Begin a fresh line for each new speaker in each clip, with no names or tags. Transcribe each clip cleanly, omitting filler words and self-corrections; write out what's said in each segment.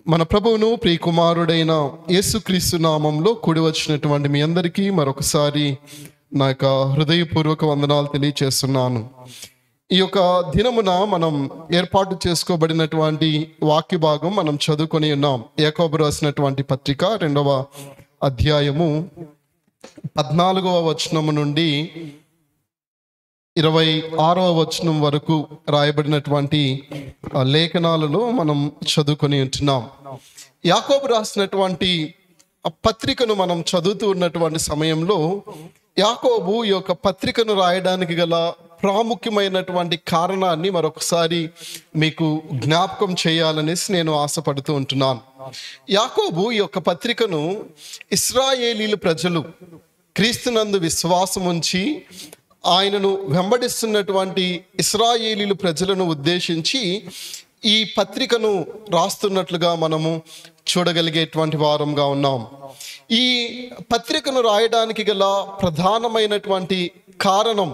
మన ప్రభువును ప్రియకుమారుడైన యేసుక్రీస్తు నామంలో కూడి వచ్చినటువంటి మీ అందరికీ మరొకసారి నా యొక్క హృదయపూర్వక వందనాలు తెలియచేస్తున్నాను. ఈ యొక్క దినమున మనం ఏర్పాటు చేసుకోబడినటువంటి వాక్య భాగం మనం చదువుకొని ఉన్నాం. యాకోబు రాసినటువంటి పత్రిక 2వ అధ్యాయము 14వ వచనము నుండి 26వ వచనం వరకు రాయబడినటువంటి లేఖనాలలో మనం చదువుకొని ఉంటున్నాం. యాకోబు రాసినటువంటి పత్రికను మనం చదువుతూ ఉన్నటువంటి సమయంలో యాకోబు ఈ యొక్క పత్రికను రాయడానికి గల ప్రాముఖ్యమైనటువంటి కారణాన్ని మరొకసారి మీకు జ్ఞాపకం చేయాలనేసి నేను ఆశపడుతూ ఉంటున్నాను. యాకోబు ఈ యొక్క పత్రికను ఇశ్రాయేలీల ప్రజలు క్రీస్తునందు విశ్వాసం ఉంచి ఆయనను వెంబడిస్తున్నటువంటి ఇశ్రాయేలీలు ప్రజలను ఉద్దేశించి ఈ పత్రికను రాస్తున్నట్లుగా మనము చూడగలిగేటువంటి వారంగా ఉన్నాం. ఈ పత్రికను రాయడానికి గల ప్రధానమైనటువంటి కారణం,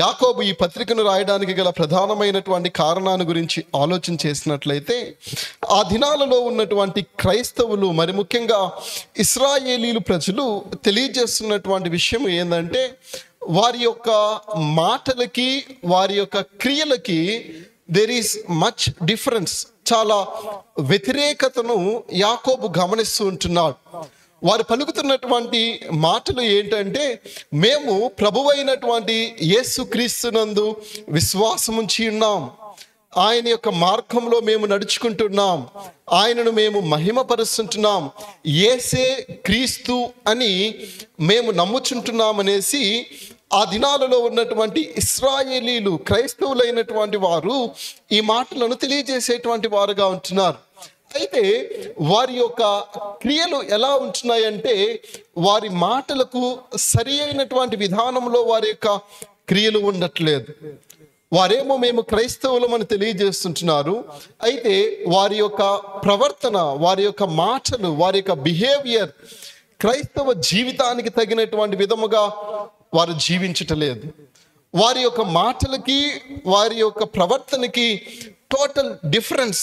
యాకోబు ఈ పత్రికను రాయడానికి గల ప్రధానమైనటువంటి కారణాన్ని గురించి ఆలోచన చేసినట్లయితే, ఆ దినాలలో ఉన్నటువంటి క్రైస్తవులు, మరి ముఖ్యంగా ఇశ్రాయేలీలు ప్రజలు తెలియజేస్తున్నటువంటి విషయం ఏంటంటే, వారి యొక్క మాటలకి వారి యొక్క క్రియలకి దేర్ ఈస్ మచ్ డిఫరెన్స్, చాలా వ్యతిరేకతను యాకోబు గమనిస్తూ ఉంటున్నాడు. వారు పలుకుతున్నటువంటి మాటలు ఏంటంటే, మేము ప్రభువైనటువంటి యేసుక్రీస్తునందు విశ్వాసముంచి ఉన్నాం, ఆయన యొక్క మార్గంలో మేము నడుచుకుంటున్నాం, ఆయనను మేము మహిమపరుస్తుంటున్నాం, యేసే క్రీస్తు అని మేము నమ్ముచుంటున్నాం అనేసి ఆ దినాలలో ఉన్నటువంటి ఇశ్రాయేలీలు క్రైస్తవులైనటువంటి వారు ఈ మాటలను తెలియజేసేటువంటి వారుగా ఉంటున్నారు. అయితే వారి యొక్క క్రియలు ఎలా ఉంటున్నాయంటే, వారి మాటలకు సరి అయినటువంటి విధానంలో వారి యొక్క క్రియలు ఉండట్లేదు. వారేమో మేము క్రైస్తవులమని తెలియజేస్తుంటున్నారు, అయితే వారి యొక్క ప్రవర్తన, వారి యొక్క మాటలు, వారి యొక్క బిహేవియర్ క్రైస్తవ జీవితానికి తగినటువంటి విధముగా వారు జీవించటలేదు. వారి యొక్క మాటలకి వారి యొక్క ప్రవర్తనకి టోటల్ డిఫరెన్స్,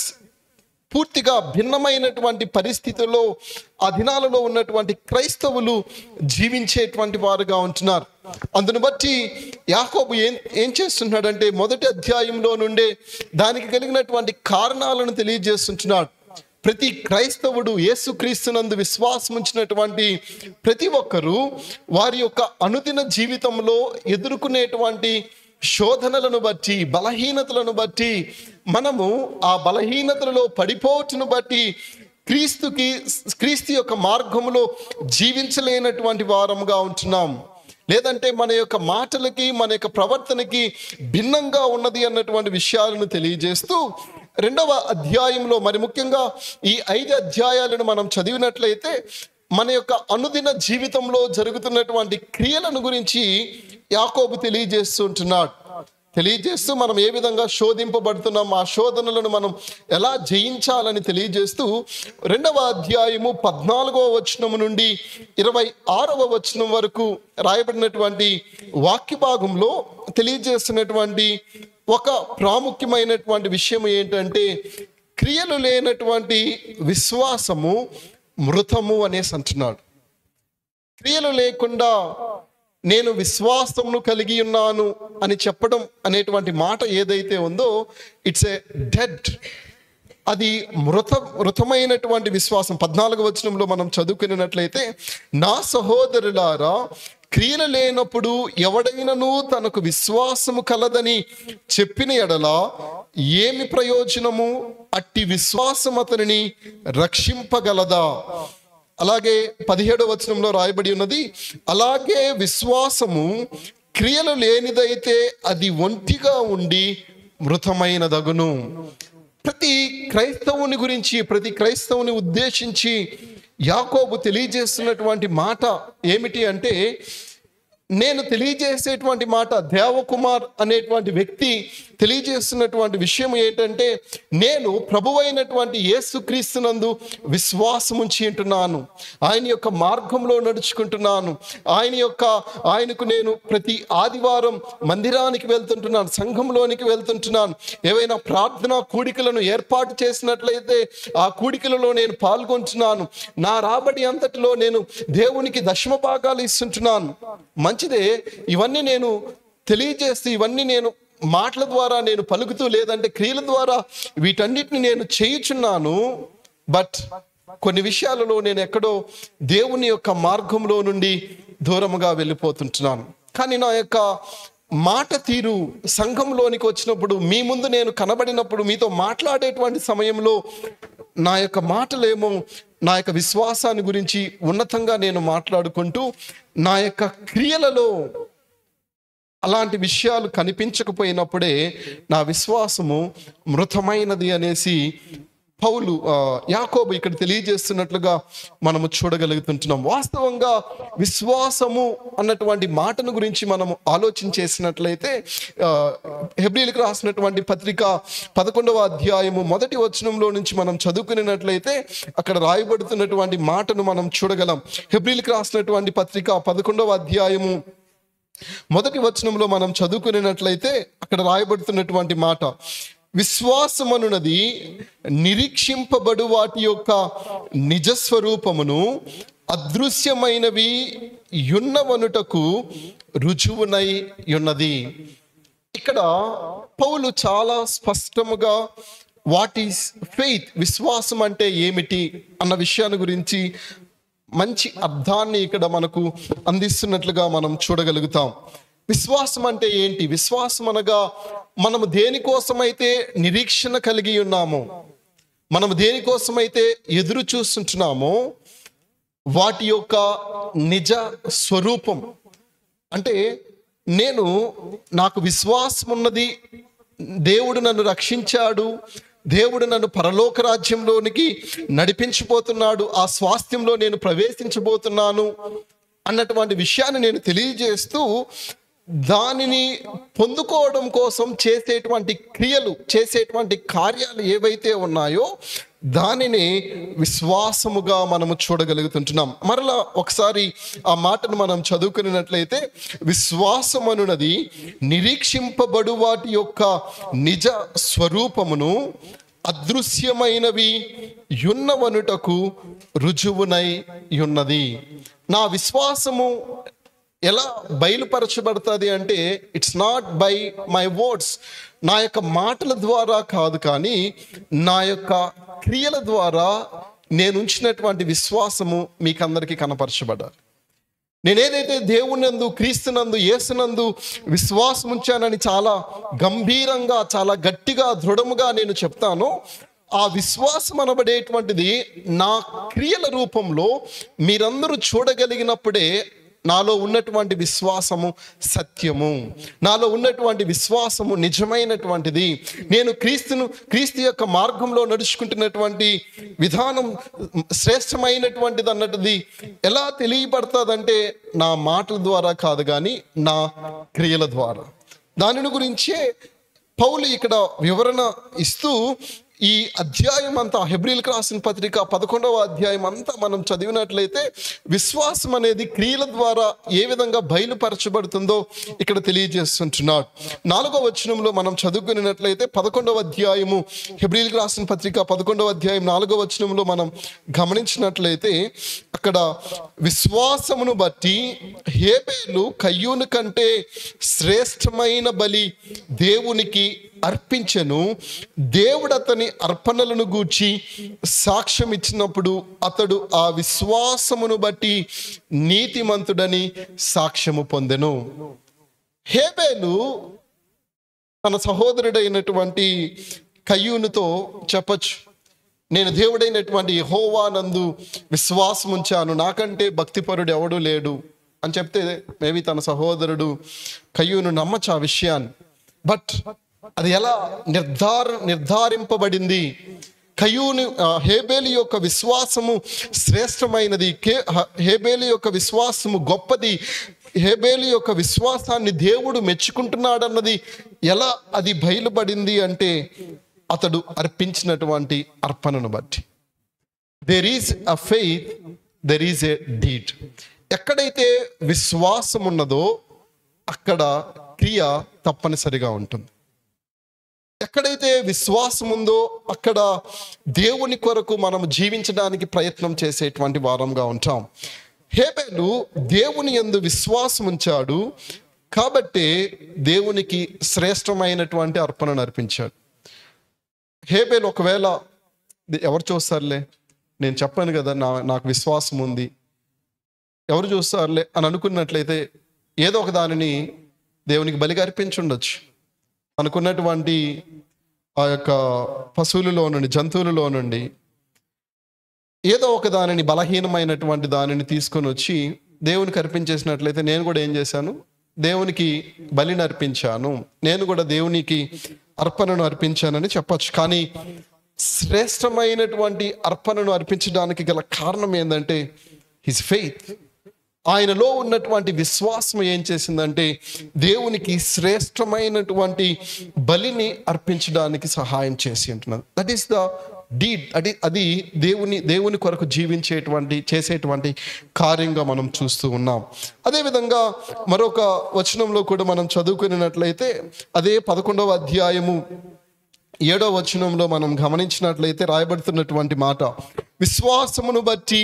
పూర్తిగా భిన్నమైనటువంటి పరిస్థితుల్లో ఆ దినాలలో ఉన్నటువంటి క్రైస్తవులు జీవించేటువంటి వారుగా ఉంటున్నారు. అందును బట్టి యాకోబు ఏం చేస్తున్నాడంటే, మొదటి అధ్యాయంలో నుండే దానికి కలిగినటువంటి కారణాలను తెలియజేస్తుంటున్నాడు. ప్రతి క్రైస్తవుడు, యేసుక్రీస్తునందు విశ్వాసం ఉంచినటువంటి ప్రతి ఒక్కరూ వారి యొక్క అనుదిన జీవితంలో ఎదుర్కొనేటువంటి శోధనలను బట్టి, బలహీనతలను బట్టి, మనము ఆ బలహీనతలలో పడిపోవటను బట్టి క్రీస్తు యొక్క మార్గములో జీవించలేనటువంటి వారముగా ఉంటున్నాం. లేదంటే మన యొక్క మాటలకి మన యొక్క ప్రవర్తనకి భిన్నంగా ఉన్నది అన్నటువంటి విషయాలను తెలియజేస్తూ 2వ అధ్యాయంలో, మరి ముఖ్యంగా ఈ 5 అధ్యాయాలను మనం చదివినట్లయితే మన యొక్క అనుదిన జీవితంలో జరుగుతున్నటువంటి క్రియలను గురించి యాకోబు తెలియజేస్తూ మనం ఏ విధంగా శోధింపబడుతున్నాం, ఆ శోధనలను మనం ఎలా జయించాలని తెలియజేస్తూ 2వ అధ్యాయము 14వ వచనము నుండి 26వ వచనం వరకు రాయబడినటువంటి వాక్య భాగంలో తెలియజేస్తున్నటువంటి ఒక ప్రాముఖ్యమైనటువంటి విషయం ఏంటంటే, క్రియలు లేనటువంటి విశ్వాసము మృతము అనేసి అంటున్నాడు. క్రియలు లేకుండా నేను విశ్వాసమును కలిగి ఉన్నాను అని చెప్పడం అనేటువంటి మాట ఏదైతే ఉందో, ఇట్స్ ఏ డెడ్, అది మృతమైనటువంటి విశ్వాసం. 14వ వచనంలో మనం చదువుకున్నట్లయితే, నా సహోదరులారా, క్రియలు లేనప్పుడు ఎవడైనను తనకు విశ్వాసము కలదని చెప్పిన ఎడల ఏమి ప్రయోజనము? అట్టి విశ్వాసం అతనిని రక్షింపగలదా? అలాగే 17వ వచనంలో రాయబడి ఉన్నది, అలాగే విశ్వాసము క్రియలు లేనిదైతే అది ఒంటిగా ఉండి మృతమైనదగును. ప్రతి క్రైస్తవుని గురించి, ప్రతి క్రైస్తవుని ఉద్దేశించి యాకోబు తెలియజేస్తున్నటువంటి మాట ఏమిటి అంటే, నేను తెలియజేసేటువంటి మాట, దేవకుమార్ అనేటువంటి వ్యక్తి తెలియజేస్తున్నటువంటి విషయం ఏంటంటే, నేను ప్రభువైనటువంటి యేసుక్రీస్తునందు విశ్వాసం ఉంచి ఉంటున్నాను, ఆయన యొక్క మార్గంలో నడుచుకుంటున్నాను, ఆయనకు నేను ప్రతి ఆదివారం మందిరానికి వెళ్తుంటున్నాను, సంఘంలోనికి వెళ్తుంటున్నాను. ఏవైనా ప్రార్థనా కూడికలను ఏర్పాటు చేసినట్లయితే ఆ కూడికలలో నేను పాల్గొంటున్నాను. నా రాబడి అంతటిలో నేను దేవునికి దశమ భాగాలు ఇస్తుంటున్నాను. మంచిదే, ఇవన్నీ నేను తెలియజేస్తూ, ఇవన్నీ నేను మాటల ద్వారా నేను పలుకుతూ, లేదంటే క్రియల ద్వారా వీటన్నిటిని నేను చేయుచున్నాను. బట్ కొన్ని విషయాలలో నేను ఎక్కడో దేవుని యొక్క మార్గంలో నుండి దూరముగా వెళ్ళిపోతుంటున్నాను. కానీ నా యొక్క మాట తీరు సంఘంలోనికి వచ్చినప్పుడు, మీ ముందు నేను కనబడినప్పుడు, మీతో మాట్లాడేటువంటి సమయంలో నా యొక్క మాటలేమో నా యొక్క విశ్వాసాన్ని గురించి ఉన్నతంగా నేను మాట్లాడుకుంటూ, నా యొక్క క్రియలలో అలాంటి విషయాలు కనిపించకపోయినప్పుడే నా విశ్వాసము మృతమైనది అనేసి యాకోబు ఇక్కడ తెలియజేస్తున్నట్లుగా మనము చూడగలుగుతుంటున్నాం. వాస్తవంగా విశ్వాసము అన్నటువంటి మాటను గురించి మనము ఆలోచించేసినట్లయితే, హెబ్రీయులకు రాసినటువంటి పత్రిక 11వ అధ్యాయము 1వ వచనంలో నుంచి మనం చదువుకున్నట్లయితే అక్కడ రాయబడుతున్నటువంటి మాటను మనం చూడగలం. హెబ్రీయులకు రాసినటువంటి పత్రిక 11వ అధ్యాయము 1వ వచనంలో మనం చదువుకున్నట్లయితే అక్కడ రాయబడుతున్నటువంటి మాట, విశ్వాసమనున్నది నిరీక్షింపబడు వాటి యొక్క నిజస్వరూపమును అదృశ్యమైనవి యున్నవనుటకు రుజువునై ఉన్నది. ఇక్కడ పౌలు చాలా స్పష్టముగా వాట్ ఈస్ ఫెయిత్, విశ్వాసం అంటే ఏమిటి అన్న విషయాన్ని గురించి మంచి అర్థాన్ని ఇక్కడ మనకు అందిస్తున్నట్లుగా మనం చూడగలుగుతాం. విశ్వాసం అంటే ఏంటి? విశ్వాసం అనగా మనము దేనికోసమైతే నిరీక్షణ కలిగి ఉన్నామో, మనము దేనికోసమైతే ఎదురు చూస్తుంటున్నామో వాటి యొక్క నిజ స్వరూపం. అంటే నాకు విశ్వాసం ఉన్నది, దేవుడు నన్ను రక్షించాడు, దేవుడు నన్ను పరలోక రాజ్యంలోనికి నడిపించబోతున్నాడు, ఆ స్వాస్థ్యంలో నేను ప్రవేశించబోతున్నాను అన్నటువంటి విషయాన్ని నేను తెలియజేస్తూ, దానిని పొందుకోవడం కోసం చేసేటువంటి క్రియలు, చేసేటువంటి కార్యాలు ఏవైతే ఉన్నాయో దానిని విశ్వాసముగా మనము చూడగలుగుతుంటున్నాం. మరలా ఒకసారి ఆ మాటను మనం చదువుకున్నట్లయితే, విశ్వాసమనున్నది నిరీక్షింపబడు వాటి యొక్క నిజ స్వరూపమును అదృశ్యమైనవి యున్నవనుటకు రుజువునై ఉన్నది. నా విశ్వాసము ఎలా బయలుపరచబడుతుంది అంటే, it's not by my words, నా యొక్క మాటల ద్వారా కాదు, కానీ నా యొక్క క్రియల ద్వారా నేను ఉంచినటువంటి విశ్వాసము మీకు అందరికీ కనపరచబడాలి. నేనేదైతే దేవునందు, క్రీస్తునందు, యేసునందు విశ్వాసం ఉంచానని చాలా గంభీరంగా, చాలా గట్టిగా, దృఢముగా నేను చెప్తానో, ఆ విశ్వాసం అనబడేటువంటిది నా క్రియల రూపంలో మీరందరూ చూడగలిగినప్పుడే నాలో ఉన్నటువంటి విశ్వాసము సత్యము, నాలో ఉన్నటువంటి విశ్వాసము నిజమైనటువంటిది. నేను క్రీస్తు యొక్క మార్గంలో నడుచుకుంటున్నటువంటి విధానం శ్రేష్టమైనటువంటిది అన్నది ఎలా తెలియబడుతుందంటే, నా మాటల ద్వారా కాదు, కానీ నా క్రియల ద్వారా. దానిని గురించే పౌలు ఇక్కడ వివరణ ఇస్తూ ఈ అధ్యాయం అంతా, హెబ్రీయులకు రాసిన పత్రిక 11వ అధ్యాయం అంతా మనం చదివినట్లయితే విశ్వాసం అనేది క్రియల ద్వారా ఏ విధంగా బయలుపరచబడుతుందో ఇక్కడ తెలియజేస్తుంటున్నాడు. 4వ వచనంలో మనం చదువుకున్నట్లయితే 11వ అధ్యాయము, హెబ్రీయులకు రాసిన పత్రిక 11వ అధ్యాయం 4వ వచనంలో మనం గమనించినట్లయితే అక్కడ విశ్వాసమును బట్టి హేబేలు కయ్యూను కంటే శ్రేష్టమైన బలి దేవునికి అర్పించెను, దేవుడు అతని అర్పణలను గూర్చి సాక్ష్యం ఇచ్చినప్పుడు అతడు ఆ విశ్వాసమును బట్టి నీతిమంతుడని సాక్ష్యము పొందెను. హేబేలు తన సహోదరుడైనటువంటి కయ్యూనుతో చెప్పచ్చు, నేను దేవుడైనటువంటి యెహోవా నందు విశ్వాసం ఉంచాను, నాకంటే భక్తిపరుడు ఎవడూ లేడు అని చెప్తే మేబీ తన సహోదరుడు కయ్యూను నమ్మచ్చు ఆ విషయాన్ని. బట్ అది ఎలా నిర్ధారింపబడింది? హేబేలు యొక్క విశ్వాసము శ్రేష్టమైనది, హేబేలు యొక్క విశ్వాసము గొప్పది, హేబేలు యొక్క విశ్వాసాన్ని దేవుడు మెచ్చుకుంటున్నాడన్నది ఎలా అది బయలుపడింది అంటే అతడు అర్పించినటువంటి అర్పణను బట్టి. There is a faith, there is a deed. ఎక్కడైతే విశ్వాసం ఉన్నదో అక్కడ క్రియ తప్పనిసరిగా ఉంటుంది. ఎక్కడైతే విశ్వాసం ఉందో అక్కడ దేవుని కొరకు మనం జీవించడానికి ప్రయత్నం చేసేటువంటి వారంగా ఉంటాం. హేబేలు దేవుని యందు విశ్వాసం ఉంచాడు కాబట్టి దేవునికి శ్రేష్టమైనటువంటి అర్పణను అర్పించాడు. హేబేలు ఒకవేళ ఎవరు చూస్తారులే, నేను చెప్పాను కదా నాకు విశ్వాసం ఉంది, ఎవరు చూస్తారులే అని అనుకున్నట్లయితే ఏదో ఒక దానిని దేవునికి బలిగా అర్పించుండొచ్చు. అనుకున్నటువంటి ఆ యొక్క పశువులలో నుండి, జంతువులలో నుండి ఏదో ఒక దానిని, బలహీనమైనటువంటి దానిని తీసుకొని వచ్చి దేవునికి అర్పించేసినట్లయితే నేను కూడా ఏం చేశాను, దేవునికి బలిని అర్పించాను, నేను కూడా దేవునికి అర్పణను అర్పించానని చెప్పచ్చు. కానీ శ్రేష్టమైనటువంటి అర్పణను అర్పించడానికి గల కారణం ఏంటంటే హిస్ ఫెయిత్. ఆయనలో ఉన్నటువంటి విశ్వాసం ఏం చేసిందంటే దేవునికి శ్రేష్టమైనటువంటి బలిని అర్పించడానికి సహాయం చేసి ఉంటున్నది. That is the deed. అది దేవుని కొరకు చేసేటువంటి కార్యంగా మనం చూస్తూ ఉన్నాం. అదేవిధంగా మరొక వచనంలో కూడా మనం చదువుకున్నట్లయితే అదే 11వ అధ్యాయము 7వ వచనంలో మనం గమనించినట్లయితే రాయబడుతున్నటువంటి మాట, విశ్వాసమును బట్టి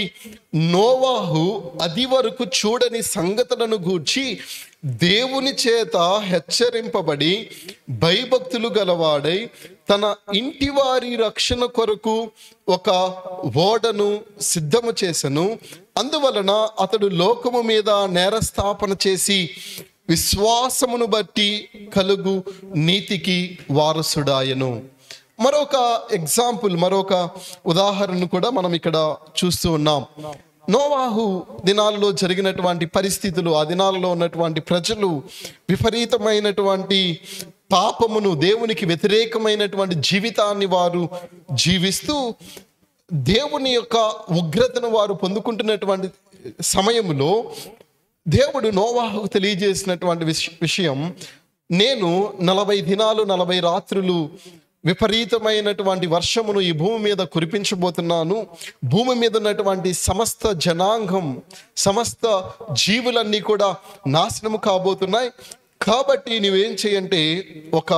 నోవాహు అది వరకు చూడని సంగతులను గూర్చి దేవుని చేత హెచ్చరింపబడి భయభక్తులు గలవాడై తన ఇంటి వారి రక్షణ కొరకు ఒక ఓడను సిద్ధము చేసెను. అందువలన అతడు లోకము మీద నేరస్థాపన చేసి విశ్వాసమును బట్టి కలుగు నీతికి వారసుడాయను. మరొక ఎగ్జాంపుల్, మరొక ఉదాహరణ కూడా మనం ఇక్కడ చూస్తూ ఉన్నాం. నోవాహు దినాలలో జరిగినటువంటి పరిస్థితులు, ఆ దినాలలో ఉన్నటువంటి ప్రజలు విపరీతమైనటువంటి పాపమును, దేవునికి వ్యతిరేకమైనటువంటి జీవితాన్ని వారు జీవిస్తూ దేవుని యొక్క ఉగ్రతను వారు పొందుకుంటున్నటువంటి సమయంలో దేవుడు నోవాహుకు తెలియజేసినటువంటి విషయం, నేను 40 దినాలు 40 రాత్రులు విపరీతమైనటువంటి వర్షమును ఈ భూమి మీద కురిపించబోతున్నాను. భూమి మీద ఉన్నటువంటి సమస్త జనాంగం, సమస్త జీవులన్నీ కూడా నాశనము కాబోతున్నాయి. కాబట్టి నువ్వేం చేయంటే ఒక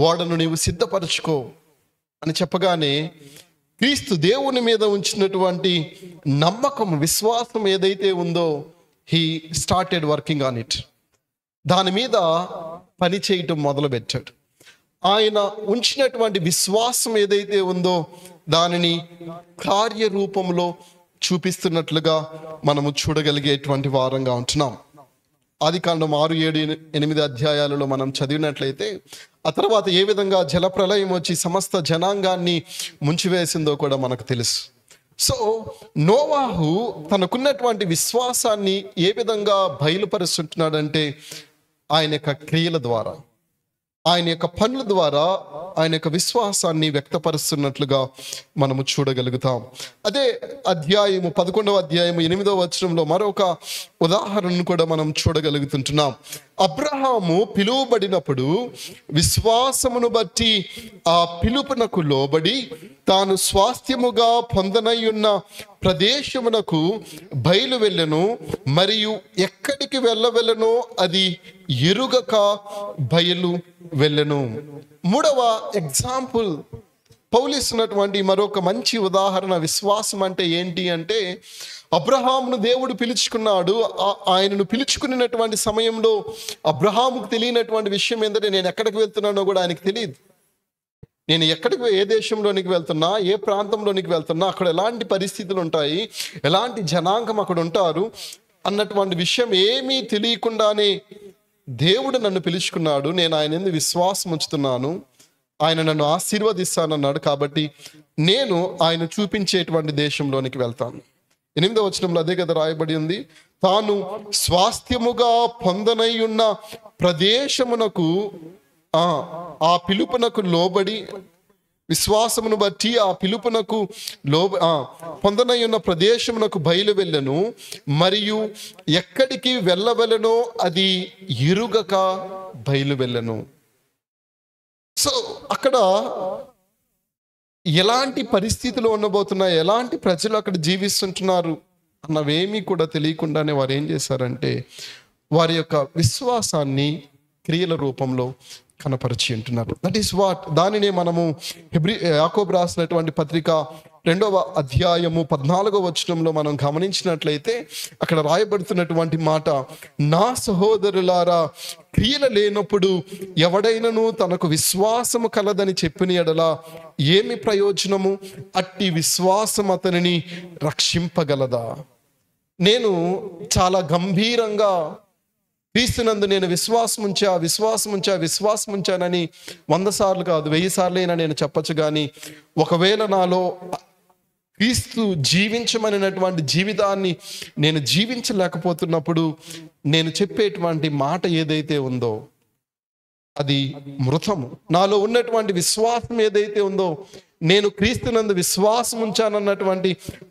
ఓడను నీవు సిద్ధపరచుకో అని చెప్పగానే క్రీస్తు దేవుని మీద ఉంచినటువంటి నమ్మకం, విశ్వాసం ఏదైతే ఉందో he started working on it. దాని మీద పని చేయటం మొదలుపెట్టాడు. ఆయన ఉంచినటువంటి విశ్వాసం ఏదైతే ఉందో దానిని కార్యరూపంలో చూపిస్తున్నట్లుగా మనము చూడగలిగేటువంటి వారంగా ఉంటున్నాం. ఆదికాండం 6, 7, 8 అధ్యాయాలలో మనం చదివినట్లయితే ఆ తర్వాత ఏ విధంగా జలప్రలయం వచ్చి సమస్త జనాంగాన్ని ముంచివేసిందో కూడా మనకు తెలుసు. సో నోవాహు తనకున్నటువంటి విశ్వాసాన్ని ఏ విధంగా బయలుపరుస్తుంటున్నాడంటే ఆయన యొక్క క్రియల ద్వారా, ఆయన యొక్క పనుల ద్వారా ఆయన యొక్క విశ్వాసాన్ని వ్యక్తపరుస్తున్నట్లుగా మనము చూడగలుగుతాం. అదే అధ్యాయము 11వ అధ్యాయము 8వ వచనంలో మరొక ఉదాహరణను కూడా మనం చూడగలుగుతుంటున్నాం. అబ్రహాము పిలువబడినప్పుడు విశ్వాసమును బట్టి ఆ పిలుపునకు లోబడి తాను స్వాస్థ్యముగా పొందనయ్యున్న ప్రదేశమునకు బయలు వెళ్ళెను, మరియు ఎక్కడికి వెళ్ళవెళ్ళనో అది ఎరుగక బయలు వెళ్ళెను. 3వ ఎగ్జాంపుల్, పౌలిస్తున్నటువంటి మరొక మంచి ఉదాహరణ విశ్వాసం అంటే ఏంటి అంటే, అబ్రహామును దేవుడు పిలుచుకున్నాడు. ఆయనను పిలుచుకున్నటువంటి సమయంలో అబ్రహాముకు తెలియనటువంటి విషయం ఏంటంటే నేను ఎక్కడికి వెళ్తున్నానో కూడా ఆయనకు తెలియదు. నేను ఎక్కడికి, ఏ దేశంలోనికి వెళ్తున్నా, ఏ ప్రాంతంలోనికి వెళ్తున్నా, అక్కడ ఎలాంటి పరిస్థితులు ఉంటాయి, ఎలాంటి జనాంగం అక్కడ ఉంటారు అన్నటువంటి విషయం ఏమీ తెలియకుండానే దేవుడు నన్ను పిలుచుకున్నాడు. నేను ఆయన యందు విశ్వాసం ఉంచుతున్నాను, ఆయన నన్ను ఆశీర్వదిస్తానన్నాడు. కాబట్టి నేను ఆయన చూపించేటువంటి దేశంలోనికి వెళ్తాను. 8వ వచనంలో అదే కదా రాయబడి ఉంది, తాను స్వాస్థ్యముగా పొందనై ఉన్న ప్రదేశమునకు ఆ పిలుపునకు లోబడి విశ్వాసమును బట్టి ఆ పిలుపునకు పొందనై ఉన్న ప్రదేశమునకు బయలు వెళ్ళను, మరియు ఎక్కడికి వెళ్ళవలెనో అది ఎరుగక బయలు వెళ్ళను. సో అక్కడ ఎలాంటి పరిస్థితులు ఉండబోతున్నాయి, ఎలాంటి ప్రజలు అక్కడ జీవిస్తుంటున్నారు అన్నవేమీ కూడా తెలియకుండానే వారు ఏం చేశారంటే వారి యొక్క విశ్వాసాన్ని క్రియల రూపంలో కనపరిచి ఉంటున్నారు. దట్ ఈస్ వాట్, దానినే మనము యాకోబు రాసినటువంటి పత్రిక 2వ అధ్యాయము 14వ వచనంలో మనం గమనించినట్లయితే అక్కడ రాయబడుతున్నటువంటి మాట, నా సహోదరులారా, క్రియలు లేనప్పుడు ఎవడైనను తనకు విశ్వాసము కలదని చెప్పిన యెడల ఏమి ప్రయోజనము? అట్టి విశ్వాసం అతనిని రక్షింపగలదా? నేను చాలా గంభీరంగా క్రీస్తునందు నేను విశ్వాసం ఉంచానని 100 సార్లు కాదు 1000 సార్లైనా నేను చెప్పచ్చు. కానీ ఒకవేళ నాలో క్రీస్తు జీవించమనినటువంటి జీవితాన్ని నేను జీవించలేకపోతున్నప్పుడు నేను చెప్పేటువంటి మాట ఏదైతే ఉందో అది మృతము. నాలో ఉన్నటువంటి విశ్వాసం ఏదైతే ఉందో, నేను క్రీస్తునందు విశ్వాసం ఉంచానన్నటువంటి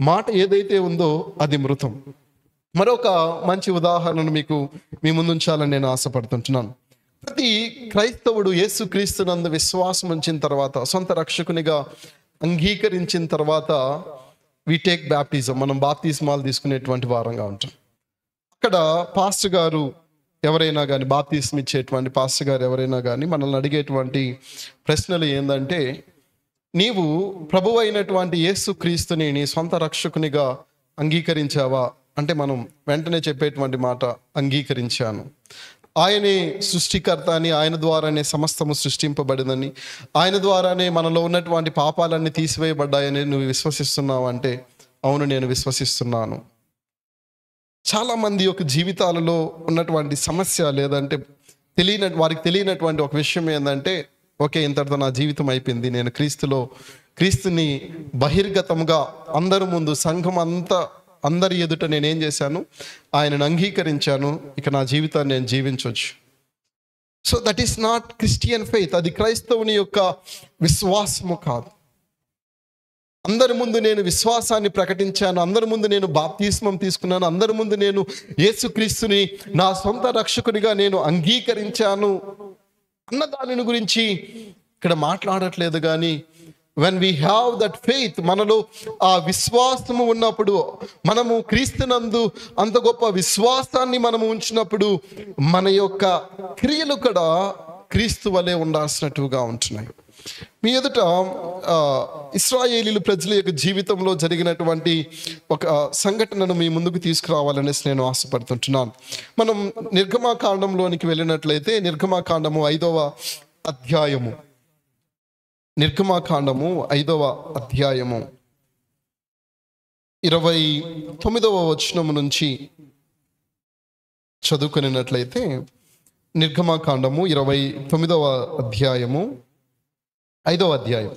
మాట ఏదైతే ఉందో అది మృతం. మరొక మంచి ఉదాహరణను మీ ముందు ఉంచాలని నేను ఆశపడుతుంటున్నాను. ప్రతి క్రైస్తవుడు యేసు క్రీస్తునందు విశ్వాసం ఉంచిన తర్వాత, సొంత రక్షకునిగా అంగీకరించిన తర్వాత వి టేక్ బ్యాప్టిజం, మనం బాప్తిస్మాలు తీసుకునేటువంటి వారంగా ఉంటాం. అక్కడ పాస్టర్ గారు ఎవరైనా కానీ, బాప్తిస్మ ఇచ్చేటువంటి పాస్టర్ గారు ఎవరైనా కానీ మనల్ని అడిగేటువంటి ప్రశ్నలు ఏంటంటే, నీవు ప్రభువు అయినటువంటి యేసు క్రీస్తుని నీ సొంత రక్షకునిగా అంగీకరించావా అంటే మనం వెంటనే చెప్పేటువంటి మాట అంగీకరించాను. ఆయనే సృష్టికర్త అని, ఆయన ద్వారానే సమస్తము సృష్టింపబడిందని, ఆయన ద్వారానే మనలో ఉన్నటువంటి పాపాలన్నీ తీసివేయబడ్డాయని నువ్వు విశ్వసిస్తున్నావు అంటే అవును, నేను విశ్వసిస్తున్నాను. చాలామంది యొక్క జీవితాలలో ఉన్నటువంటి సమస్య లేదంటే వారికి తెలియనటువంటి ఒక విషయం ఏంటంటే, ఓకే, ఇంతటితో నా జీవితం అయిపోయింది, నేను క్రీస్తుని బహిర్గతంగా అందరి ముందు, సంఘం అందరి ఎదుట నేనేం చేశాను, ఆయనను అంగీకరించాను, ఇక నా జీవితాన్ని నేను జీవించవచ్చు. So that is not Christian faith. అది క్రైస్తవుని యొక్క విశ్వాసము కాదు. అందరి ముందు నేను విశ్వాసాన్ని ప్రకటించాను, అందరి ముందు నేను బాప్తిస్మం తీసుకున్నాను, అందరి ముందు నేను యేసుక్రీస్తుని నా సొంత రక్షకునిగా నేను అంగీకరించాను అన్న దానిని గురించి ఇక్కడ మాట్లాడట్లేదు. కానీ when we have that faith, మనలో ఆ విశ్వాసము ఉన్నప్పుడు, మనము క్రీస్తునందు అంత గొప్ప విశ్వాసాన్ని మనము ఉంచినప్పుడు మన యొక్క క్రియలు కూడా క్రీస్తు వలె ఉండాల్సినట్టుగా ఉంటున్నాయి. మీ ఎదుట ఇశ్రాయేలీలు ప్రజల యొక్క జీవితంలో జరిగినటువంటి ఒక సంఘటనను మీ ముందుకు తీసుకురావాలనేసి నేను ఆశపడుతుంటున్నాను. మనం నిర్గమాకాండంలోనికి వెళ్ళినట్లయితే నిర్గమాకాండము 5వ అధ్యాయము 29వ వచనము నుంచి చదువుకున్నట్లయితే, నిర్గమాకాండము 29వ అధ్యాయము 5వ అధ్యాయం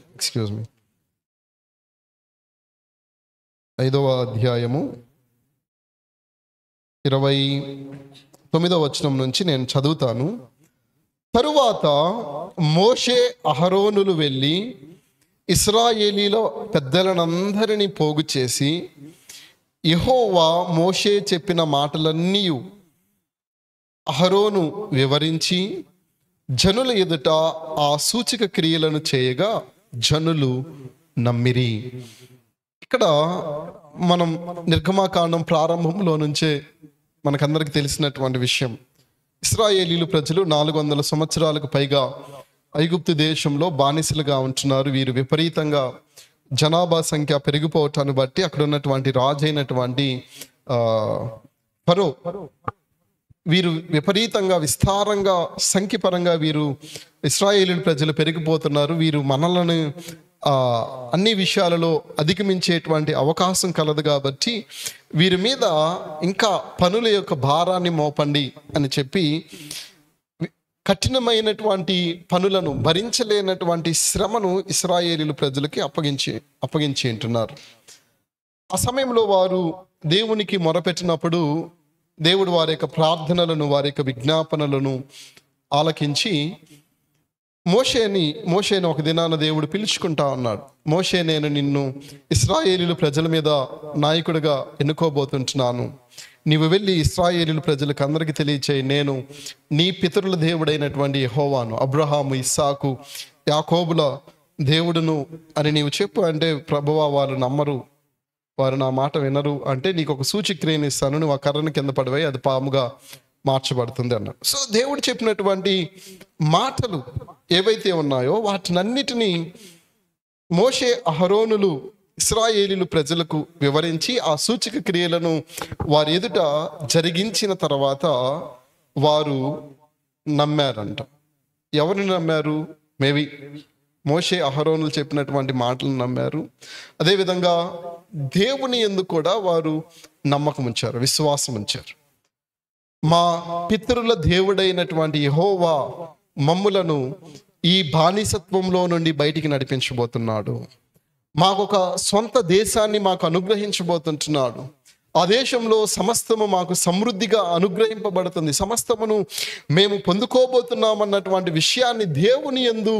29వ వచనం నుంచి నేను చదువుతాను. తరువాత మోషే అహరోనులు వెళ్ళి ఇశ్రాయేలీల పెద్దలనందరినీ పోగు చేసి యెహోవా మోషే చెప్పిన మాటలన్నీ అహరోను వివరించి జనుల ఎదుట ఆ సూచక క్రియలను చేయగా జనులు నమ్మిరి. ఇక్కడ మనం నిర్గమాకాండం ప్రారంభంలో నుంచే మనకందరికి తెలిసినటువంటి విషయం, ఇశ్రాయేలీలు ప్రజలు 400 సంవత్సరాలకు పైగా ఐగుప్తు దేశంలో బానిసలుగా ఉంటున్నారు. వీరు విపరీతంగా జనాభా సంఖ్య పెరిగిపోవటాన్ని బట్టి అక్కడ ఉన్నటువంటి రాజు అయినటువంటి ఫరో, వీరు విపరీతంగా విస్తారంగా సంఖ్యపరంగా వీరు ఇశ్రాయేలీల ప్రజలు పెరిగిపోతున్నారు. వీరు మనలను అన్ని విషయాలలో అధిగమించేటువంటి అవకాశం కలదు కాబట్టి వీరి మీద ఇంకా పనుల యొక్క భారాన్ని మోపండి అని చెప్పి కఠినమైనటువంటి పనులను, భరించలేనటువంటి శ్రమను ఇశ్రాయేలీలు ప్రజలకి అప్పగించి ఉంటున్నారు. ఆ సమయంలో వారు దేవునికి మొరపెట్టినప్పుడు దేవుడు వారి యొక్క ప్రార్థనలను, వారి యొక్క విజ్ఞాపనలను ఆలకించి మోషేను ఒక దినాన దేవుడు పిలుచుకుంటా ఉన్నాడు. మోషే, నేను నిన్ను ఇశ్రాయేలీయుల ప్రజల మీద నాయకుడిగా ఎన్నుకోబోతుంటున్నాను. నీవు వెళ్ళి ఇశ్రాయేలీయుల ప్రజలకు అందరికీ తెలియచేయి, నేను నీ పితరుల దేవుడైనటువంటి యెహోవాను, అబ్రహాము, ఇస్సాకు, యాకోబుల దేవుడును అని నీవు చెప్పు. అంటే ప్రభువా, వారు నమ్మరు, వారు నా మాట వినరు, అంటే నీకు ఒక సూచక్రియను ఇస్తాను, నువ్వు ఆ కర్రను కింద పడిపోయి అది పాముగా మార్చబడుతుంది అన్నాడు. సో దేవుడు చెప్పినటువంటి మాటలు ఏవైతే ఉన్నాయో వాటినన్నిటినీ మోషే, అహరోనులు ఇశ్రాయేలీయుల ప్రజలకు వివరించి ఆ సూచక క్రియలను వారి ఎదుట జరిగించిన తర్వాత వారు నమ్మారంట. ఎవరిని నమ్మారు? మేబీ మోషే, అహరోనులు చెప్పినటువంటి మాటలను నమ్మారు. అదేవిధంగా దేవుని యందు కూడా వారు నమ్మకం ఉంచారు, విశ్వాసం ఉంచారు. మా పితరుల దేవుడైనటువంటి యెహోవా మమ్ములను ఈ బానిసత్వంలో నుండి బయటికి నడిపించబోతున్నాడు. మాకొక సొంత దేశాన్ని మాకు అనుగ్రహించబోతుంటున్నాడు. ఆ దేశంలో సమస్తము మాకు సమృద్ధిగా అనుగ్రహింపబడుతుంది, సమస్తమును మేము పొందుకోబోతున్నామన్నటువంటి విషయాన్ని దేవుని యందు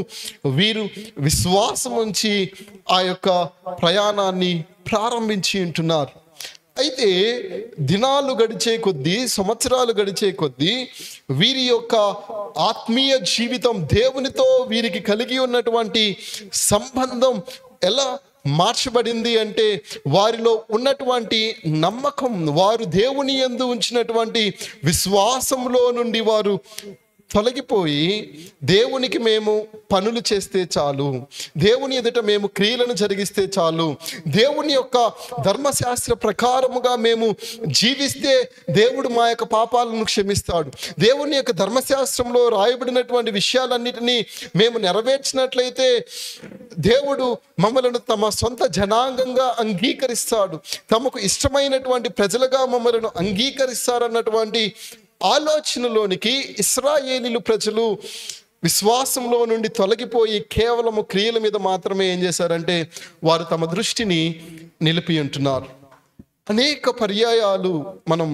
వీరు విశ్వాసం ఉంచి ఆ యొక్క ప్రయాణాన్ని ప్రారంభించి ఉంటున్నారు. అయితే దినాలు గడిచే కొద్దీ, సంవత్సరాలు గడిచే కొద్దీ వీరి యొక్క ఆత్మీయ జీవితం, దేవునితో వీరికి కలిగి ఉన్నటువంటి సంబంధం ఎలా మార్చబడింది అంటే, వారిలో ఉన్నటువంటి నమ్మకం, వారు దేవుని యందు ఉంచినటువంటి విశ్వాసంలో నుండి వారు తొలగిపోయి, దేవునికి మేము పనులు చేస్తే చాలు, దేవుని ఎదుట మేము క్రియలను జరిగిస్తే చాలు, దేవుని యొక్క ధర్మశాస్త్ర ప్రకారముగా మేము జీవిస్తే దేవుడు మా యొక్క పాపాలను క్షమిస్తాడు, దేవుని యొక్క ధర్మశాస్త్రంలో రాయబడినటువంటి విషయాలన్నిటినీ మేము నెరవేర్చినట్లయితే దేవుడు మమ్మలను తమ సొంత జనాంగంగా అంగీకరిస్తాడు, తమకు ఇష్టమైనటువంటి ప్రజలుగా మమ్మలను అంగీకరిస్తారన్నటువంటి ఆలోచనలోనికి ఇశ్రాయేలీయుల ప్రజలు విశ్వాసంలో నుండి తొలగిపోయి కేవలము క్రియల మీద మాత్రమే ఏం చేశారంటే వారు తమ దృష్టిని నిలిపి ఉంటున్నారు. అనేక పర్యాయాలు మనం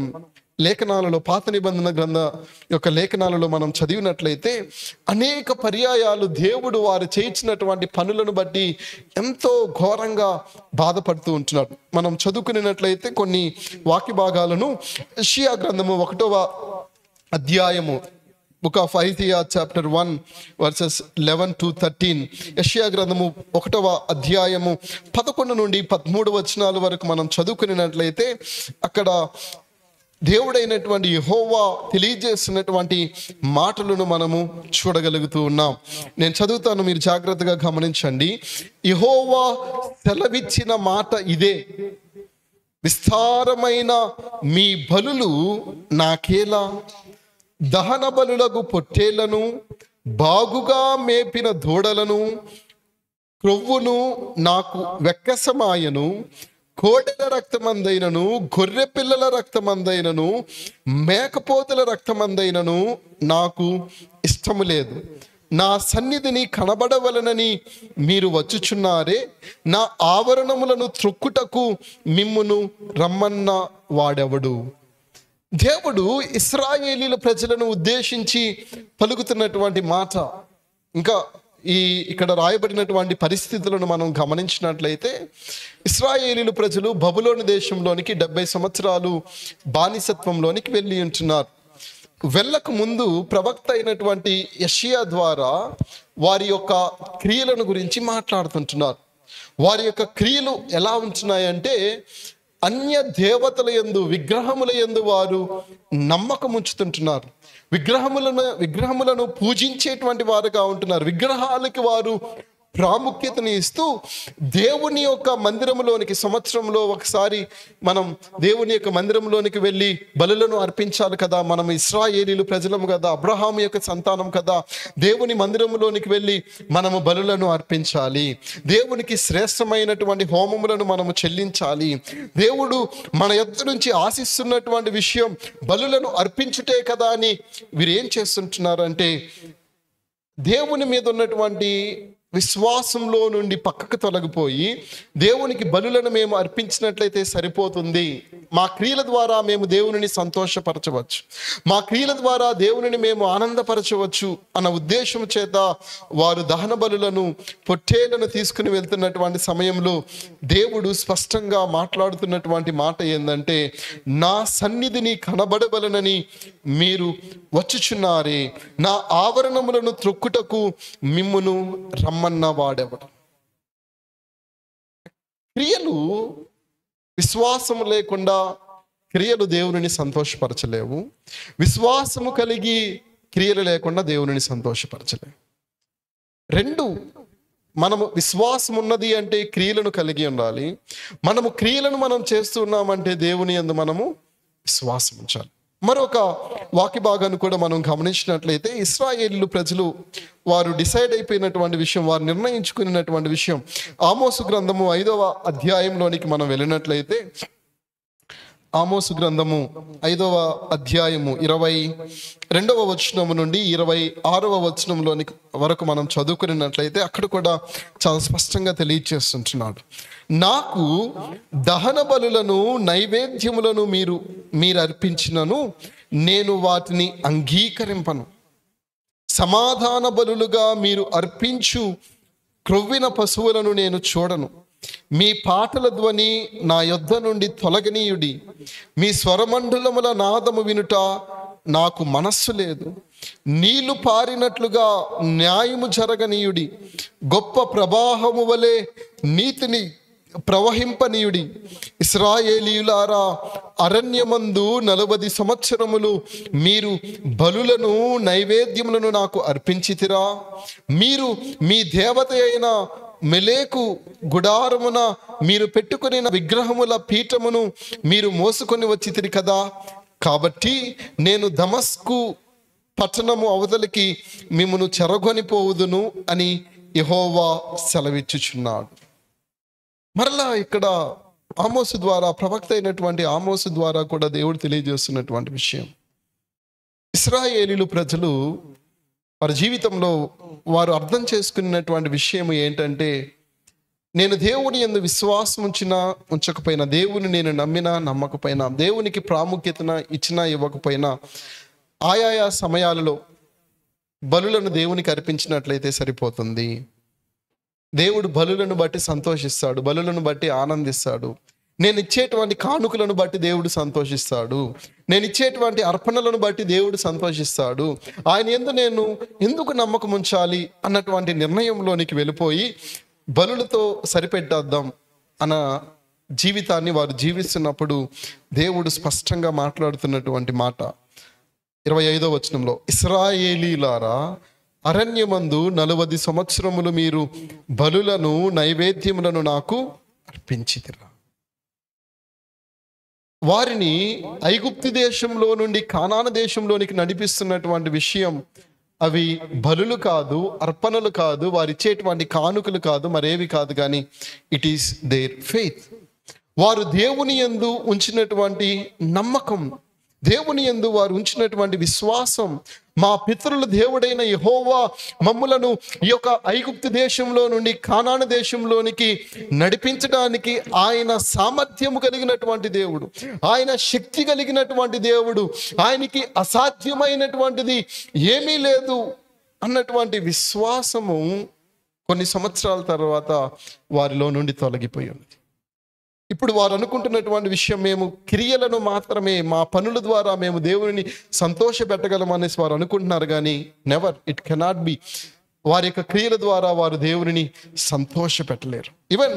లేఖనాలలో, పాత నిబంధన గ్రంథ యొక్క లేఖనాలలో మనం చదివినట్లయితే అనేక పర్యాయాలు దేవుడు వారు చేయించినటువంటి పనులను బట్టి ఎంతో ఘోరంగా బాధపడుతూ ఉంటున్నాడు. మనం చదువుకున్నట్లయితే కొన్ని వాక్య భాగాలను యెషయా గ్రంథము 1వ అధ్యాయము, book of Isaiah chapter 1 versus 11 to 13, యెషయా గ్రంథము 1వ అధ్యాయము 11 నుండి 13 వచనాల వరకు మనం చదువుకున్నట్లయితే అక్కడ దేవుడైనటువంటి యెహోవా తెలియజేస్తున్నటువంటి మాటలను మనము చూడగలుగుతూ ఉన్నాం. నేను చదువుతాను, మీరు జాగ్రత్తగా గమనించండి. యెహోవా సెలవిచ్చిన మాట ఇదే, విస్తారమైన మీ బలులు నాకేలా, దహన బలులకు పొట్టేళ్లను, బాగుగా మేపిన దూడలను, క్రొవ్వును నాకు వెక్కసమాయను, కోడెల రక్తమందైనను, గొర్రె పిల్లల రక్తమందైనను, మేకపోతుల రక్తమందైనను నాకు ఇష్టము లేదు. నా సన్నిధిని కనబడవలనని మీరు వచ్చుచున్నారే, నా ఆవరణములను త్రొక్కుటకు మిమ్మును రమ్మన్న వాడెవడు? దేవుడు ఇశ్రాయేలీయుల ప్రజలను ఉద్దేశించి పలుకుతున్నటువంటి మాట. ఇంకా ఇక్కడ రాయబడినటువంటి పరిస్థితులను మనం గమనించినట్లయితే, ఇశ్రాయేలీయుల ప్రజలు బబులోను దేశంలోనికి 70 సంవత్సరాలు బానిసత్వంలోనికి వెళ్ళి ఉంటున్నారు. వెళ్ళక ముందు ప్రవక్త అయినటువంటి యెషయా ద్వారా వారి యొక్క క్రియలను గురించి మాట్లాడుతుంటున్నారు. వారి యొక్క క్రియలు ఎలా ఉంటున్నాయంటే, అన్య దేవతల యందు, విగ్రహముల యందు వారు నమ్మకం ఉంచుతుంటున్నారు. విగ్రహములను పూజించేటువంటి వారుగా ఉంటున్నారు. విగ్రహాలకి వారు ప్రాముఖ్యతని ఇస్తూ దేవుని యొక్క మందిరంలోనికి, సంవత్సరంలో ఒకసారి మనం దేవుని యొక్క మందిరంలోనికి వెళ్ళి బలులను అర్పించాలి కదా. మనం ఇశ్రాయేలీయులు ప్రజలము కదా, అబ్రహాము యొక్క సంతానం కదా. దేవుని మందిరంలోనికి వెళ్ళి మనము బలులను అర్పించాలి, దేవునికి శ్రేష్టమైనటువంటి హోమములను మనము చెల్లించాలి. దేవుడు మన యొద్ద నుంచి ఆశిస్తున్నటువంటి విషయం బలులను అర్పించుటే కదా అని వీరు ఏం చేస్తుంటున్నారంటే, దేవుని మీద ఉన్నటువంటి విశ్వాసంలో నుండి పక్కకు తొలగిపోయి దేవునికి బలులను మేము అర్పించినట్లయితే సరిపోతుంది మా క్రియల ద్వారా మేము దేవునిని సంతోషపరచవచ్చు, మా క్రియల ద్వారా దేవునిని మేము ఆనందపరచవచ్చు అన్న ఉద్దేశం చేత వారు దహన బలులను, పొట్టేళ్లను తీసుకుని వెళ్తున్నటువంటి సమయంలో దేవుడు స్పష్టంగా మాట్లాడుతున్నటువంటి మాట ఏంటంటే, నా సన్నిధిని కనబడబలనని మీరు వచ్చుచున్నారే, నా ఆవరణములను త్రొక్కుటకు మిమ్మును రమ్మన్న వాడెవడు. క్రియలు, విశ్వాసము లేకుండా క్రియలు దేవునిని సంతోషపరచలేవు. విశ్వాసము కలిగి క్రియలు లేకుండా దేవునిని సంతోషపరచలేవు. రెండు, మనము విశ్వాసం ఉన్నది అంటే క్రియలను కలిగి ఉండాలి. మనము క్రియలను మనం చేస్తున్నామంటే దేవుని యందు మనము విశ్వాసం ఉంచాలి. మరొక వాక్య భాగాన్ని కూడా మనం గమనించినట్లయితే, ఇశ్రాయేలు ప్రజలు వారు డిసైడ్ అయిపోయినటువంటి విషయం, వారు నిర్ణయించుకున్నటువంటి విషయం, ఆమోసు గ్రంథము 5వ అధ్యాయంలోనికి మనం వెళ్ళినట్లయితే, ఆమోసు గ్రంథము 5వ అధ్యాయము 22వ వచనము నుండి 26వ వచనంలోని వరకు మనం చదువుకున్నట్లయితే అక్కడ కూడా చాలా స్పష్టంగా తెలియజేస్తుంటున్నాడు. నాకు దహన బలులను, నైవేద్యములను మీరు అర్పించినను నేను వాటిని అంగీకరింపను. సమాధాన బలులుగా మీరు అర్పించు క్రొవ్విన పశువులను నేను చూడను. మీ పాటల ధ్వని నా యొద్ద నుండి తొలగనీయుడి. మీ స్వరమండలముల నాదము వినుట నాకు మనస్సు లేదు. నీళ్లు పారినట్లుగా న్యాయము జరగనీయుడి. గొప్ప ప్రవాహము వలె నీతిని ప్రవహింపనీయుడి. ఇశ్రాయేలీయులారా, అరణ్యమందు 40 సంవత్సరములు మీరు బలులను, నైవేద్యములను నాకు అర్పించితిరా. మీరు మీ దేవత అయిన మెలేకు గుడారమున మీరు పెట్టుకుని విగ్రహముల పీఠమును మీరు మోసుకొని వచ్చితిరి కదా. కాబట్టి నేను దమస్కు పట్టణము అవతలికి మిమ్మును చెరగొనిపోవుదును అని యెహోవా సెలవిచ్చుచున్నాడు. మరలా ఇక్కడ ఆమోసు ద్వారా, ప్రవక్త అయినటువంటి ఆమోసు ద్వారా కూడా దేవుడు తెలియజేస్తున్నటువంటి విషయం, ఇశ్రాయేలీలు ప్రజలు వారి జీవితంలో వారు అర్థం చేసుకున్నటువంటి విషయం ఏంటంటే, నేను దేవుని యందు విశ్వాసం ఉంచకపోయినా, దేవుని నేను నమ్మినా నమ్మకపోయినా, దేవునికి ప్రాముఖ్యతన ఇచ్చినా ఇవ్వకపోయినా, ఆయా సమయాలలో బలులను దేవునికి అర్పించినట్లయితే సరిపోతుంది. దేవుడు బలులను బట్టి సంతోషిస్తాడు, బలులను బట్టి ఆనందిస్తాడు. నేను ఇచ్చేటువంటి కానుకలను బట్టి దేవుడు సంతోషిస్తాడు, నేను ఇచ్చేటువంటి అర్పణలను బట్టి దేవుడు సంతోషిస్తాడు. ఆయన యందు నేను ఎందుకు నమ్మకం ఉంచాలి అన్నటువంటి నిర్ణయంలోనికి వెళ్ళిపోయి బలులతో సరిపెట్టేద్దాం అన్న జీవితాన్ని వారు జీవిస్తున్నప్పుడు దేవుడు స్పష్టంగా మాట్లాడుతున్నటువంటి మాట 25వ వచనంలో, ఇశ్రాయేలీలారా, అరణ్యమందు 40 సంవత్సరములు మీరు బలులను, నైవేద్యములను నాకు అర్పించితిరా. వారిని ఐగుప్తు దేశంలో నుండి కానాను దేశంలోనికి నడిపిస్తున్నటువంటి విషయం, అవి బలులు కాదు, అర్పణలు కాదు, వారు ఇచ్చేటువంటి కానుకలు కాదు, మరేవి కాదు, కానీ ఇట్ ఈస్ దేర్ ఫెయిత్. వారు దేవుని యందు ఉంచినటువంటి నమ్మకం, దేవుని యందు వారు ఉంచినటువంటి విశ్వాసం. మా పితరుల దేవుడైన యెహోవా మమ్ములను ఈ యొక్క ఐగుప్తు దేశంలో నుండి కానాను దేశంలోనికి నడిపించడానికి ఆయన సామర్థ్యము కలిగినటువంటి దేవుడు, ఆయన శక్తి కలిగినటువంటి దేవుడు, ఆయనకి అసాధ్యమైనటువంటిది ఏమీ లేదు అన్నటువంటి విశ్వాసము కొన్ని సంవత్సరాల తర్వాత వారిలో నుండి తొలగిపోయింది. ఇప్పుడు వారు అనుకుంటున్నటువంటి విషయం, మేము క్రియలను మాత్రమే, మా పనుల ద్వారా మేము దేవుని సంతోషపెట్టగలం అనేసి వారు అనుకుంటున్నారు, కానీ నెవర్, ఇట్ కెనాట్ బి. వారి యొక్క క్రియల ద్వారా వారు దేవుని సంతోషపెట్టలేరు. ఈవెన్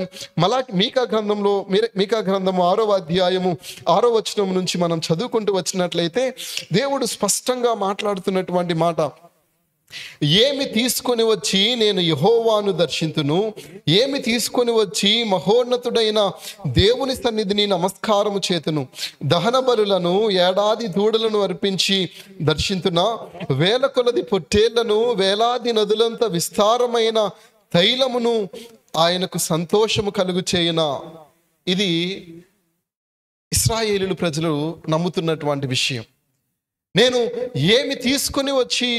మీకా గ్రంథము 6వ అధ్యాయము 6వ వచనం నుంచి మనం చదువుకుంటూ వచ్చినట్లయితే దేవుడు స్పష్టంగా మాట్లాడుతున్నటువంటి మాట, ఏమి తీసుకొని వచ్చి నేను యెహోవాను దర్శింతును, ఏమి తీసుకొని వచ్చి మహోన్నతుడైన దేవుని సన్నిధిని నమస్కారము చేతును, దహన బలులను, ఏడాది దూడలను అర్పించి దర్శింతునా, వేల కొలది పొట్టేళ్లను, వేలాది నదులంత విస్తారమైన తైలమును ఆయనకు సంతోషము కలుగు చేయునా. ఇది ఇశ్రాయేలీయుల ప్రజలు నమ్ముతున్నటువంటి విషయం. నేను ఏమి తీసుకొని వచ్చి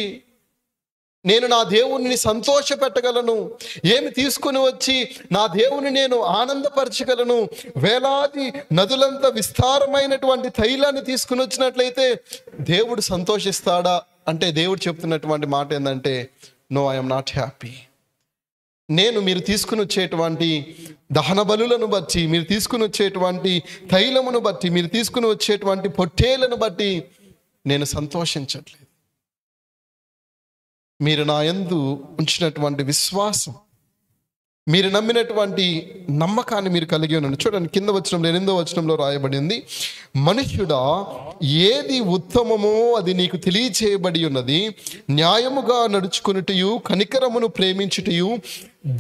నేను నా దేవుణ్ణి సంతోష పెట్టగలను, ఏమి తీసుకుని వచ్చి నా దేవుని నేను ఆనందపరచగలను. వేలాది నదులంత విస్తారమైనటువంటి తైలాన్ని తీసుకుని వచ్చినట్లయితే దేవుడు సంతోషిస్తాడా అంటే దేవుడు చెప్తున్నటువంటి మాట ఏంటంటే, నో, ఐఎమ్ నాట్ హ్యాపీ. నేను మీరు తీసుకుని వచ్చేటువంటి దహన బలులను బట్టి, మీరు తీసుకుని వచ్చేటువంటి తైలమును బట్టి, మీరు తీసుకుని వచ్చేటువంటి పొట్టేలను బట్టి నేను సంతోషించట్లేదు. మీరు నా యందు ఉంచినటువంటి విశ్వాసం, మీరు నమ్మినటువంటి నమ్మకాన్ని మీరు కలిగి ఉన్నాను. చూడండి, కింద వచనంలో 8వ వచనంలో రాయబడింది, మనుష్యుడా, ఏది ఉత్తమమో అది నీకు తెలియచేయబడి ఉన్నది. న్యాయముగా నడుచుకునుటయు, కనికరమును ప్రేమించుటయు,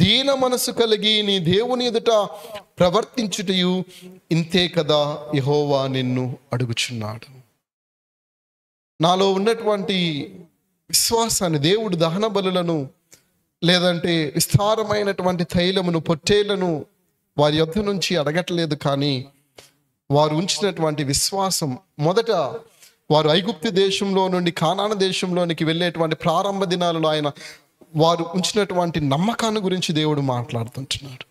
దీన మనసు కలిగి నీ దేవుని ఎదుట ప్రవర్తించుటయు ఇంతే కదా యెహోవా నిన్ను అడుగుచున్నాడు. నాలో ఉన్నటువంటి విశ్వాసాన్ని దేవుడు దహన బలులను లేదంటే విస్తారమైనటువంటి తైలమును, పొట్టేలను వారి యొద్ద నుంచి అడగట్లేదు. కానీ వారు ఉంచినటువంటి విశ్వాసం, మొదట వారు ఐగుప్తు దేశంలో నుండి కానాను దేశంలోనికి వెళ్ళేటువంటి ప్రారంభ దినాలలో వారు ఉంచినటువంటి నమ్మకాన్ని గురించి దేవుడు మాట్లాడుతుంటున్నాడు.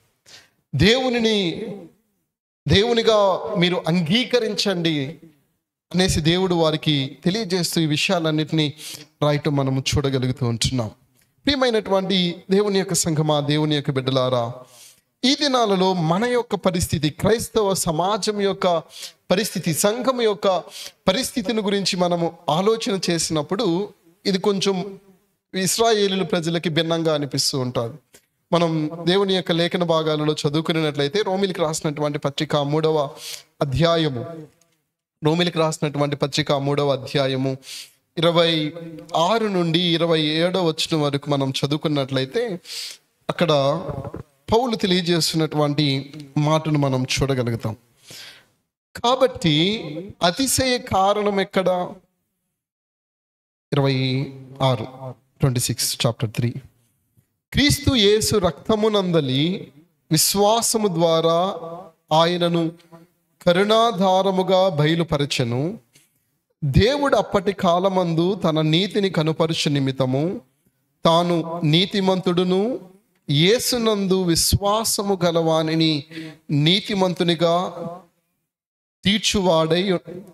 దేవునిగా మీరు అంగీకరించండి అనేసి దేవుడు వారికి తెలియజేస్తూ ఈ విషయాలన్నింటినీ రాయటం మనము చూడగలుగుతూ ఉంటున్నాం. ప్రియమైనటువంటి దేవుని యొక్క సంఘమా, దేవుని యొక్క బిడ్డలారా, ఈ దినాలలో మన యొక్క పరిస్థితి, క్రైస్తవ సమాజం యొక్క పరిస్థితి, సంఘం యొక్క పరిస్థితిని గురించి మనము ఆలోచన చేసినప్పుడు ఇది కొంచెం ఇశ్రాయేలు ప్రజలకి భిన్నంగా అనిపిస్తూ ఉంటుంది. మనం దేవుని యొక్క లేఖన భాగాలలో చదువుకున్నట్లయితే రోమిలికి రాసినటువంటి పత్రిక 3వ అధ్యాయము, రోమిలికి రాసినటువంటి పత్రిక 3వ అధ్యాయము 26 నుండి 27వ వచనం వరకు మనం చదువుకున్నట్లయితే అక్కడ పౌలు తెలియజేస్తున్నటువంటి మాటను మనం చూడగలుగుతాం. కాబట్టి అతిశయ కారణం ఎక్కడ? 26 చాప్టర్ 3. క్రీస్తు యేసు రక్తమునందలి విశ్వాసము ద్వారా ఆయనను కరుణాధారముగా బయలుపరచెను. దేవుడు అప్పటి కాలమందు తన నీతిని కనుపరుచు నిమిత్తము తాను నీతిమంతుడును యేసునందు విశ్వాసము గలవానిని నీతిమంతునిగా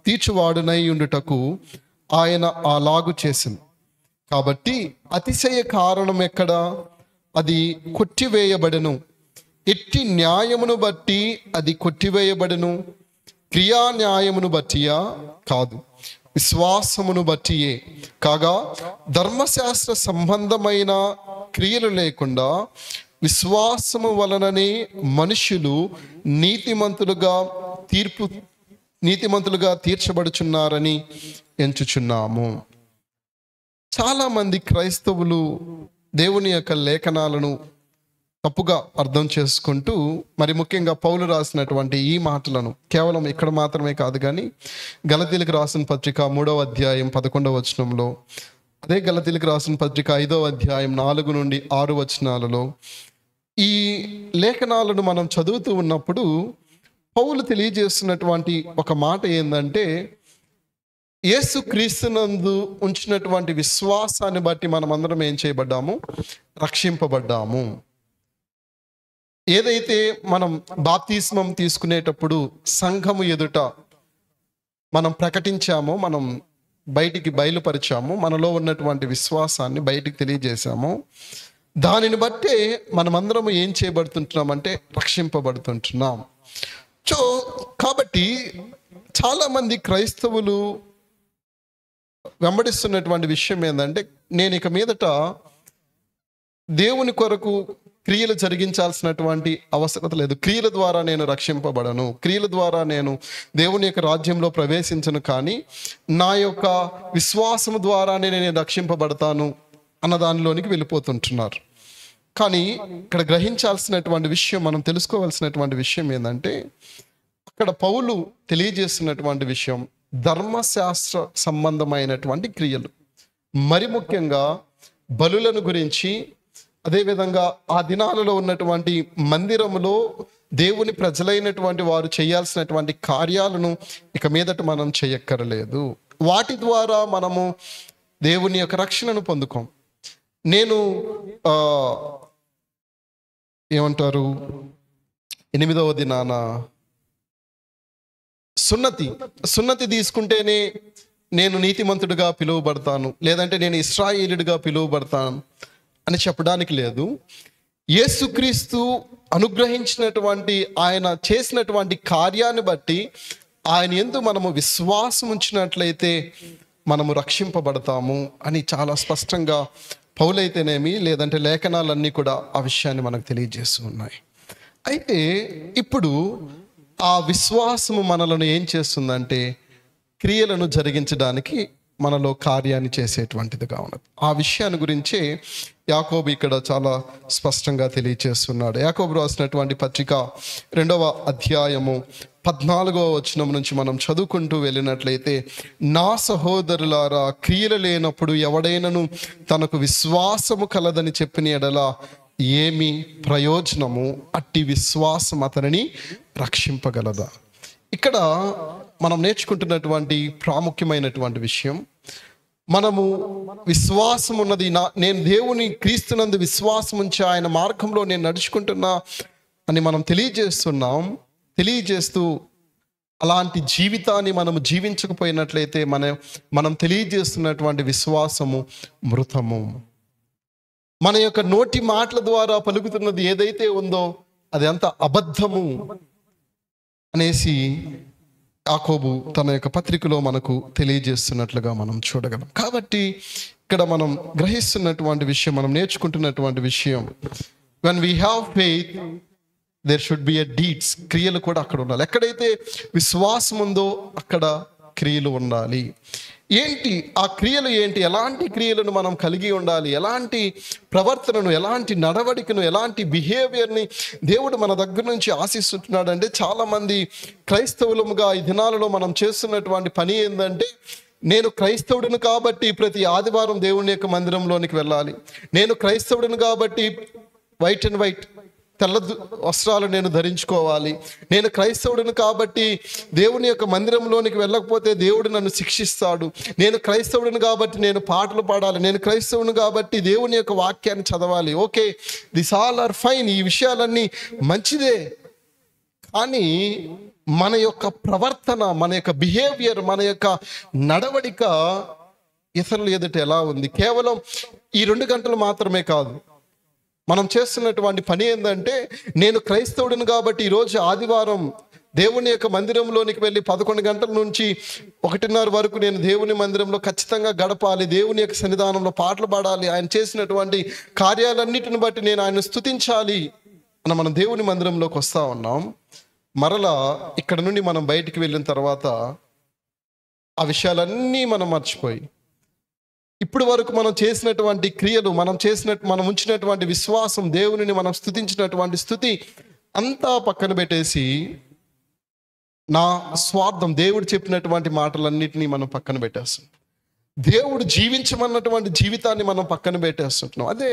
తీర్చువాడునై ఉండుటకు ఆయన అలాగు చేసింది. కాబట్టి అతిశయ కారణం ఎక్కడ? అది కొట్టివేయబడెను. ఎట్టి న్యాయమును బట్టి అది కొట్టివేయబడెను? క్రియా న్యాయమును బట్టియా? కాదు, విశ్వాసమును బట్టియే. కాగా ధర్మశాస్త్ర సంబంధమైన క్రియలు లేకుండా విశ్వాసము వలననే మనుష్యులు నీతిమంతులుగా తీర్చబడుచున్నారని ఎంచుచున్నాము. చాలా మంది క్రైస్తవులు దేవుని యొక్క లేఖనాలను తప్పుగా అర్థం చేసుకుంటూ, మరి ముఖ్యంగా పౌలు రాసినటువంటి ఈ మాటలను కేవలం ఇక్కడ మాత్రమే కాదు కానీ గలతీలకు రాసిన పత్రిక 3వ అధ్యాయం 11వ వచనంలో, అదే గలతీలకు రాసిన పత్రిక 5వ అధ్యాయం 4 నుండి 6 వచనాలలో ఈ లేఖనాలను మనం చదువుతూ ఉన్నప్పుడు పౌలు తెలియజేస్తున్నటువంటి ఒక మాట ఏంటంటే, యేసు క్రీస్తునందు ఉంచినటువంటి విశ్వాసాన్ని బట్టి మనం అందరం ఏం చేయబడ్డాము? రక్షింపబడ్డాము. ఏదైతే మనం బాప్తిస్మం తీసుకునేటప్పుడు సంఘము ఎదుట మనం ప్రకటించామో, మనం బయటికి బయలుపరిచాము, మనలో ఉన్నటువంటి విశ్వాసాన్ని బయటికి తెలియజేశాము, దానిని బట్టే మనమందరము ఏం చేయబడుతుంటున్నామంటే రక్షింపబడుతుంటున్నాం. కాబట్టి చాలామంది క్రైస్తవులు వెంబడిస్తున్నటువంటి విషయం ఏంటంటే, నేను ఇక మీదట దేవుని కొరకు క్రియలు జరిగించాల్సినటువంటి అవసరత లేదు, క్రియల ద్వారా నేను రక్షింపబడను, క్రియల ద్వారా నేను దేవుని యొక్క రాజ్యంలో ప్రవేశించను, కానీ నా యొక్క విశ్వాసము ద్వారానే నేను రక్షింపబడతాను అన్న దానిలోనికి వెళ్ళిపోతుంటున్నారు. కానీ ఇక్కడ గ్రహించాల్సినటువంటి విషయం, మనం తెలుసుకోవాల్సినటువంటి విషయం ఏంటంటే, అక్కడ పౌలు తెలియజేస్తున్నటువంటి విషయం ధర్మశాస్త్ర సంబంధమైనటువంటి క్రియలు, మరి ముఖ్యంగా బలులను గురించి, అదేవిధంగా ఆ దినాలలో ఉన్నటువంటి మందిరములో దేవుని ప్రజలైనటువంటి వారు చేయాల్సినటువంటి కార్యాలను ఇక మీదట మనం చేయక్కర్లేదు. వాటి ద్వారా మనము దేవుని యొక్క రక్షణను పొందుకోం. నేను ఏమంటారు 8వ దినాన సున్నతి తీసుకుంటేనే నేను నీతిమంతుడిగా పిలువబడతాను, లేదంటే నేను ఇశ్రాయేలుడిగా పిలువబడతాను అని చెప్పడానికి లేదు. యేసుక్రీస్తు అనుగ్రహించినటువంటి, ఆయన చేసినటువంటి కార్యాన్ని బట్టి ఆయన యందు మనము విశ్వాసం ఉంచినట్లయితే మనము రక్షింపబడతాము అని చాలా స్పష్టంగా పౌలైతేనేమి, లేదంటే లేఖనాలన్నీ కూడా ఆ విషయాన్ని మనకు తెలియజేస్తూ ఉన్నాయి. అయితే ఇప్పుడు ఆ విశ్వాసము మనలను ఏం చేస్తుందంటే క్రియలను జరిగించడానికి మనలో కార్యాన్ని చేసేటువంటిదిగా ఉన్నది. ఆ విషయాన్ని గురించే యాకోబు ఇక్కడ చాలా స్పష్టంగా తెలియజేస్తున్నాడు. యాకోబు రాసినటువంటి పత్రిక 2వ అధ్యాయము 14వ వచనం నుంచి మనం చదువుకుంటూ వెళ్ళినట్లయితే, నా సహోదరులారా, క్రియలు లేనప్పుడు ఎవడైనను తనకు విశ్వాసము కలదని చెప్పిన ఎడల ఏమి ప్రయోజనము? అట్టి విశ్వాసం అతనిని రక్షింపగలదా? ఇక్కడ మనం నేర్చుకుంటున్నటువంటి ప్రాముఖ్యమైనటువంటి విషయం, మనము విశ్వాసం ఉన్నది, నేను దేవుని క్రీస్తునందు విశ్వాసం ఉంచి ఆయన మార్గంలో నేను నడుచుకుంటున్నా అని మనం తెలియజేస్తూ అలాంటి జీవితాన్ని మనము జీవించకపోయినట్లయితే మనం తెలియజేస్తున్నటువంటి విశ్వాసము మృతము. మన యొక్క నోటి మాటల ద్వారా పలుకుతున్నది ఏదైతే ఉందో అది అంత అబద్ధము అనేసి యాకోబు తన యొక్క పత్రికలో మనకు తెలియజేస్తున్నట్లుగా మనం చూడగలం. కాబట్టి ఇక్కడ మనం గ్రహిస్తున్నటువంటి విషయం, మనం నేర్చుకుంటున్నటువంటి విషయం, when we have faith there should be a deeds, క్రియలు కూడా అక్కడ ఉండాలి. ఎక్కడైతే విశ్వాసం ఉందో అక్కడ క్రియలు ఉండాలి. ఏంటి ఆ క్రియలు? ఏంటి? ఎలాంటి క్రియలను మనం కలిగి ఉండాలి? ఎలాంటి ప్రవర్తనను, ఎలాంటి నడవడికను, ఎలాంటి బిహేవియర్ని దేవుడు మన దగ్గర నుంచి ఆశిస్తున్నాడు అంటే, చాలామంది క్రైస్తవులముగా ఈ దినాలలో మనం చేస్తున్నటువంటి పని ఏంటంటే, నేను క్రైస్తవుడిని కాబట్టి ప్రతి ఆదివారం దేవుని యొక్క మందిరంలోనికి వెళ్ళాలి, నేను క్రైస్తవుడిని కాబట్టి వైట్ అండ్ వైట్ తెల్ల వస్త్రాలు నేను ధరించుకోవాలి, నేను క్రైస్తవుడిని కాబట్టి దేవుని యొక్క మందిరంలోనికి వెళ్ళకపోతే దేవుడు నన్ను శిక్షిస్తాడు, నేను క్రైస్తవుడిని కాబట్టి నేను పాటలు పాడాలి, నేను క్రైస్తవుని కాబట్టి దేవుని యొక్క వాక్యాన్ని చదవాలి. Okay, this all are fine, ఈ విషయాలన్నీ మంచిదే. కానీ మన యొక్క ప్రవర్తన, మన యొక్క బిహేవియర్, మన యొక్క నడవడిక ఇతరులు ఎదుట ఎలా ఉంది? కేవలం ఈ 2 గంటలు మాత్రమే కాదు, మనం చేస్తున్నటువంటి పని ఏంటంటే, నేను క్రైస్తవుడిని కాబట్టి ఈరోజు ఆదివారం దేవుని యొక్క మందిరంలోనికి వెళ్ళి 11 గంటల నుంచి 1:30 వరకు నేను దేవుని మందిరంలో ఖచ్చితంగా గడపాలి, దేవుని యొక్క సన్నిధానంలో పాటలు పాడాలి, ఆయన చేసినటువంటి కార్యాలన్నిటిని బట్టి నేను ఆయన స్తుతించాలి అని మనం దేవుని మందిరంలోకి వస్తూ ఉన్నాం. మరలా ఇక్కడ నుండి మనం బయటికి వెళ్ళిన తర్వాత ఆ విషయాలన్నీ మనం మర్చిపోయి, ఇప్పుడు వరకు మనం చేసినటువంటి క్రియలు, మనం ఉంచినటువంటి విశ్వాసం, దేవునిని మనం స్తుతించినటువంటి స్తుతి అంతా పక్కన పెట్టేసి, నా స్వార్థం, దేవుడు చెప్పినటువంటి మాటలన్నిటినీ మనం పక్కన పెట్టేస్తాం, దేవుడు జీవించమన్నటువంటి జీవితాన్ని మనం పక్కన పెట్టేస్తుంటున్నాం. అదే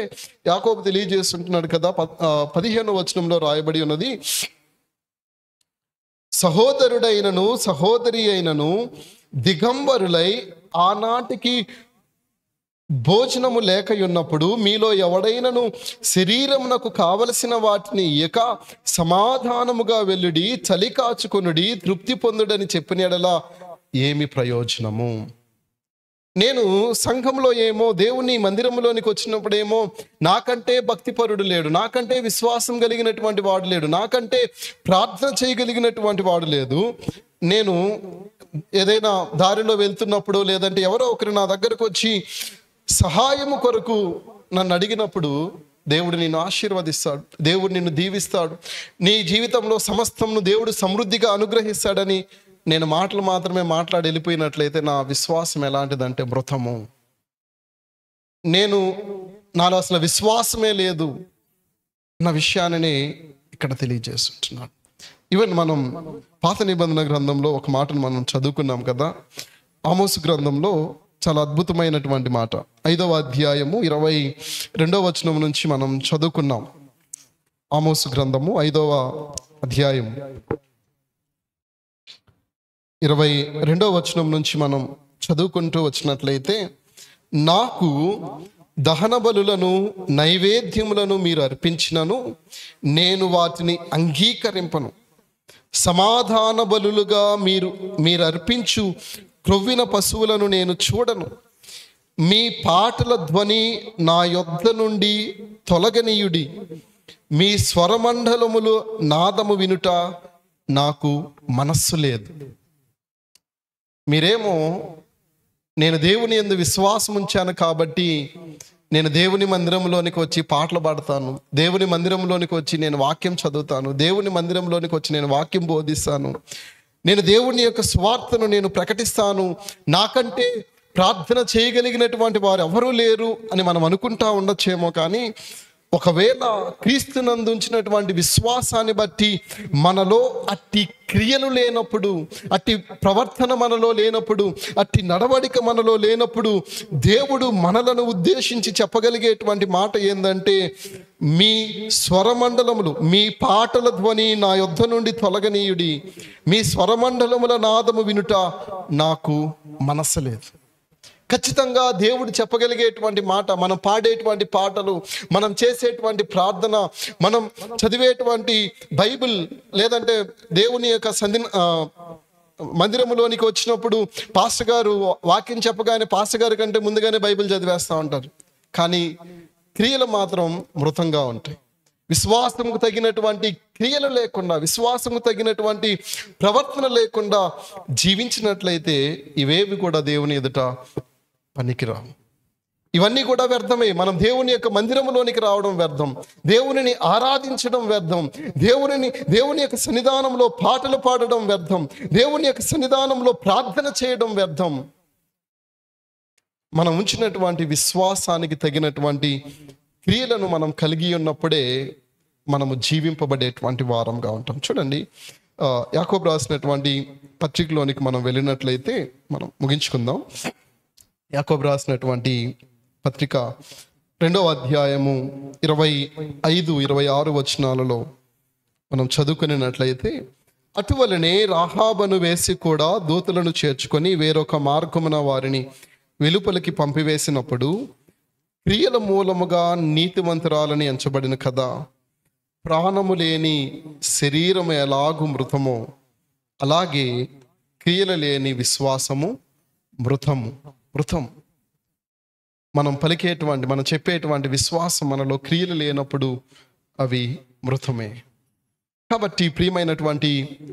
యాకోబు తెలియజేస్తుంటున్నాడు కదా, 15వ వచనంలో రాయబడి ఉన్నది, సహోదరుడైనను సహోదరి అయినను దిగంబరులై ఆనాటికి భోజనము లేకయున్నప్పుడు మీలో ఎవడైనను శరీరమునకు కావలసిన వాటిని ఇయ్యక సమాధానముగా వెళ్ళుడి, చలి కాచుకొనుడి, తృప్తి పొందుడని చెప్పిన యెడల ఏమి ప్రయోజనము? నేను సంఘంలో ఏమో, దేవుని మందిరంలోనికి వచ్చినప్పుడేమో నాకంటే భక్తిపరుడు లేడు, నాకంటే విశ్వాసం కలిగినటువంటి వాడు లేడు, నాకంటే ప్రార్థన చేయగలిగినటువంటి వాడు లేదు. నేను ఏదైనా దారిలో వెళ్తున్నప్పుడు, లేదంటే ఎవరో ఒకరు నా దగ్గరకు వచ్చి సహాయము కొరకు నన్ను అడిగినప్పుడు దేవుడు నిన్ను ఆశీర్వదిస్తాడు, దేవుడు నిన్ను దీవిస్తాడు, నీ జీవితంలో సమస్తమును దేవుడు సమృద్ధిగా అనుగ్రహిస్తాడని నేను మాటలు మాత్రమే మాట్లాడి వెళ్ళిపోయినట్లయితే నా విశ్వాసం ఎలాంటిదంటే మృతము. నాలో అసలు విశ్వాసమే లేదు నా విషయాన్ని ఇక్కడ తెలియజేస్తుంటున్నాను. ఈవెన్ మనం పాత నిబంధన గ్రంథంలో ఒక మాటను మనం చదువుకున్నాం కదా, ఆమోసు గ్రంథంలో చాలా అద్భుతమైనటువంటి మాట, 5వ అధ్యాయము 22వ వచనం నుంచి మనం చదువుకున్నాం. ఆమోసు గ్రంథము 5వ అధ్యాయం 22వ వచనం నుంచి మనం చదువుకుంటూ వచ్చినట్లయితే, నాకు దహన బలులను నైవేద్యములను మీరు అర్పించినను నేను వాటిని అంగీకరింపను. సమాధాన బలులుగా మీరు అర్పించు క్రొవ్విన పశువులను నేను చూడను. మీ పాటల ధ్వని నా యొద్ద నుండి తొలగనీయుడి. మీ స్వరమండలములు నాదము వినుట నాకు మనస్సు లేదు. మీరేమో నేను దేవుని యందు విశ్వాసం ఉంచాను కాబట్టి నేను దేవుని మందిరంలోనికి వచ్చి పాటలు పాడతాను, దేవుని మందిరంలోనికి వచ్చి నేను వాక్యం చదువుతాను, దేవుని మందిరంలోనికి వచ్చి నేను వాక్యం బోధిస్తాను, నేను దేవుని యొక్క స్వార్థను నేను ప్రకటిస్తాను, నాకంటే ప్రార్థన చేయగలిగినటువంటి వారు ఎవరూ లేరు అని మనం అనుకుంటా ఉండొచ్చేమో. కానీ ఒకవేళ క్రీస్తునందు ఉంచినటువంటి విశ్వాసాన్ని బట్టి మనలో అట్టి క్రియలు లేనప్పుడు, అట్టి ప్రవర్తన మనలో లేనప్పుడు, అట్టి నడవడిక మనలో లేనప్పుడు దేవుడు మనలను ఉద్దేశించి చెప్పగలిగేటువంటి మాట ఏందంటే, మీ స్వరమండలములు, మీ పాటల ధ్వని నా యొద్ద నుండి తొలగనీయుడి. మీ స్వరమండలముల నాదము వినుట నాకు మనస్సు లేదు. ఖచ్చితంగా దేవుడు చెప్పగలిగేటువంటి మాట, మనం పాడేటువంటి పాటలు, మనం చేసేటువంటి ప్రార్థన, మనం చదివేటువంటి బైబిల్, లేదంటే దేవుని యొక్క మందిరంలోనికి వచ్చినప్పుడు పాస్టర్ గారు వాక్యం చెప్పగానే పాస్టర్ గారి కంటే ముందుగానే బైబిల్ చదివేస్తూ ఉంటారు. కానీ క్రియలు మాత్రం మృతంగా ఉంటాయి. విశ్వాసముకు తగినటువంటి క్రియలు లేకుండా, విశ్వాసము తగినటువంటి ప్రవర్తన లేకుండా జీవించినట్లయితే ఇవేవి కూడా దేవుని ఎదుట పనికిరావు. ఇవన్నీ కూడా వ్యర్థమే. మనం దేవుని యొక్క మందిరంలోనికి రావడం వ్యర్థం, దేవునిని ఆరాధించడం వ్యర్థం, దేవుని యొక్క సన్నిధానంలో పాటలు పాడడం వ్యర్థం, దేవుని యొక్క సన్నిధానంలో ప్రార్థన చేయడం వ్యర్థం. మనం ఉంచినటువంటి విశ్వాసానికి తగినటువంటి క్రియలను మనం కలిగి ఉన్నప్పుడే మనము జీవింపబడేటువంటి వారంగా ఉంటాం. చూడండి, యాకోబు రాసినటువంటి పత్రికలోనికి మనం వెళ్ళినట్లయితే మనం ముగించుకుందాం. యాకోబు రాసినటువంటి పత్రిక 2వ అధ్యాయము 25-26 వచనాలలో మనం చదువుకున్నట్లయితే, అటువలనే రాహాబను వేసి కూడా దూతలను చేర్చుకొని వేరొక మార్గమున వారిని వెలుపలికి పంపివేసినప్పుడు క్రియల మూలముగా నీతిమంతురాలని ఎంచబడిన కదా. ప్రాణము లేని శరీరము ఎలాగు మృతమో అలాగే క్రియలు లేని విశ్వాసము మృతం. మనం పలికేటువంటి, మనం చెప్పేటువంటి విశ్వాసం మనలో క్రియలు లేనప్పుడు అవి మృతమే. కాబట్టి ప్రియమైనటువంటి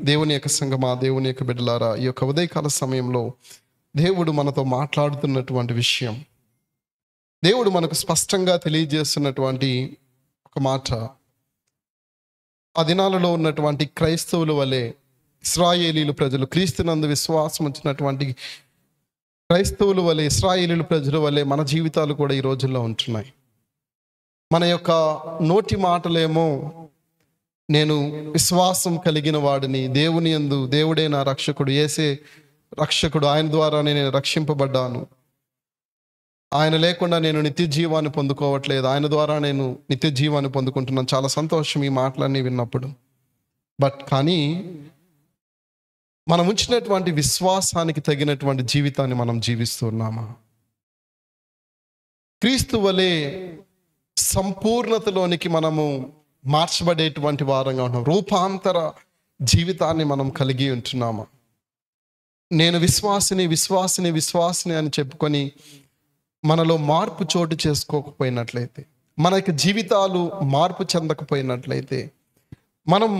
దేవుని యొక్క సంగమా, దేవుని యొక్క బిడ్డలారా, ఈ యొక్క ఉదయకాల సమయంలో దేవుడు మనతో మాట్లాడుతున్నటువంటి విషయం, దేవుడు మనకు స్పష్టంగా తెలియజేస్తున్నటువంటి ఒక మాట, ఆ దినాలలో ఉన్నటువంటి క్రైస్తవుల వలె ఇశ్రాయేలీలు ప్రజలు, క్రీస్తునందు విశ్వాసం వచ్చినటువంటి క్రైస్తవుల వలె, ఇశ్రాయేలీలు ప్రజల వలె మన జీవితాలు కూడా ఈ రోజుల్లో ఉంటున్నాయి. మన యొక్క నోటి మాటలేమో నేను విశ్వాసం కలిగిన వాడిని, దేవుని యందు దేవుడే నా రక్షకుడు, యేసే రక్షకుడు, ఆయన ద్వారానే నేను రక్షింపబడ్డాను, ఆయన లేకుండా నేను నిత్య జీవాన్ని పొందుకోవట్లేదు, ఆయన ద్వారా నేను నిత్య జీవాన్ని పొందుకుంటున్నాను. చాలా సంతోషం ఈ మాటలన్నీ విన్నప్పుడు. కానీ మనం ఉంచినటువంటి విశ్వాసానికి తగినటువంటి జీవితాన్ని మనం జీవిస్తున్నామా? క్రీస్తు వలె సంపూర్ణతలోనికి మనము మార్చబడేటువంటి వారంగా ఉన్నాం. రూపాంతర జీవితాన్ని మనం కలిగి ఉంటున్నామా? నేను విశ్వాసిని అని చెప్పుకొని మనలో మార్పు చోటు చేసుకోకపోయినట్లయితే, మన యొక్క జీవితాలు మార్పు చెందకపోయినట్లయితే, మనం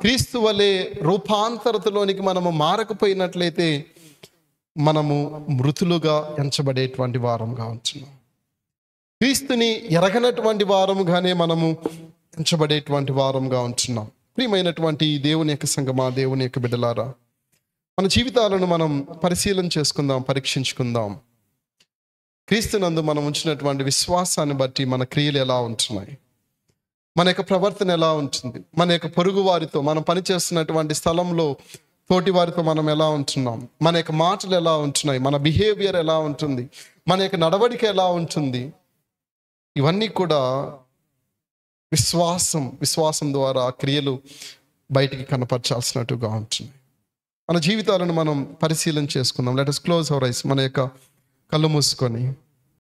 క్రీస్తు వలె రూపాంతరతలోనికి మనము మారకపోయినట్లయితే మనము మృతులుగా ఎంచబడేటువంటి వారంగా ఉంటున్నాం. క్రీస్తుని ఎరగనటువంటి వారముగానే మనము ఎంచబడేటువంటి వారంగా ఉంటున్నాం. ప్రియమైనటువంటి దేవుని యొక్క సంగమా, దేవుని యొక్క బిడ్డలారా, మన జీవితాలను మనం పరిశీలన చేసుకుందాం, పరీక్షించుకుందాం. క్రీస్తునందు మనం ఉంచినటువంటి విశ్వాసాన్ని బట్టి మన క్రియలు ఎలా ఉంటున్నాయి, మన యొక్క ప్రవర్తన ఎలా ఉంటుంది, మన యొక్క పొరుగు వారితో, మనం పనిచేస్తున్నటువంటి స్థలంలో తోటి వారితో మనం ఎలా ఉంటున్నాం, మన యొక్క మాటలు ఎలా ఉంటున్నాయి, మన బిహేవియర్ ఎలా ఉంటుంది, మన యొక్క నడవడిక ఎలా ఉంటుంది, ఇవన్నీ కూడా విశ్వాసం ద్వారా క్రియలు బయటికి కనపరచాల్సినట్టుగా ఉంటున్నాయి. మన జీవితాలను మనం పరిశీలన చేసుకుందాం. Let us close our eyes. మన యొక్క కళ్ళు మూసుకొని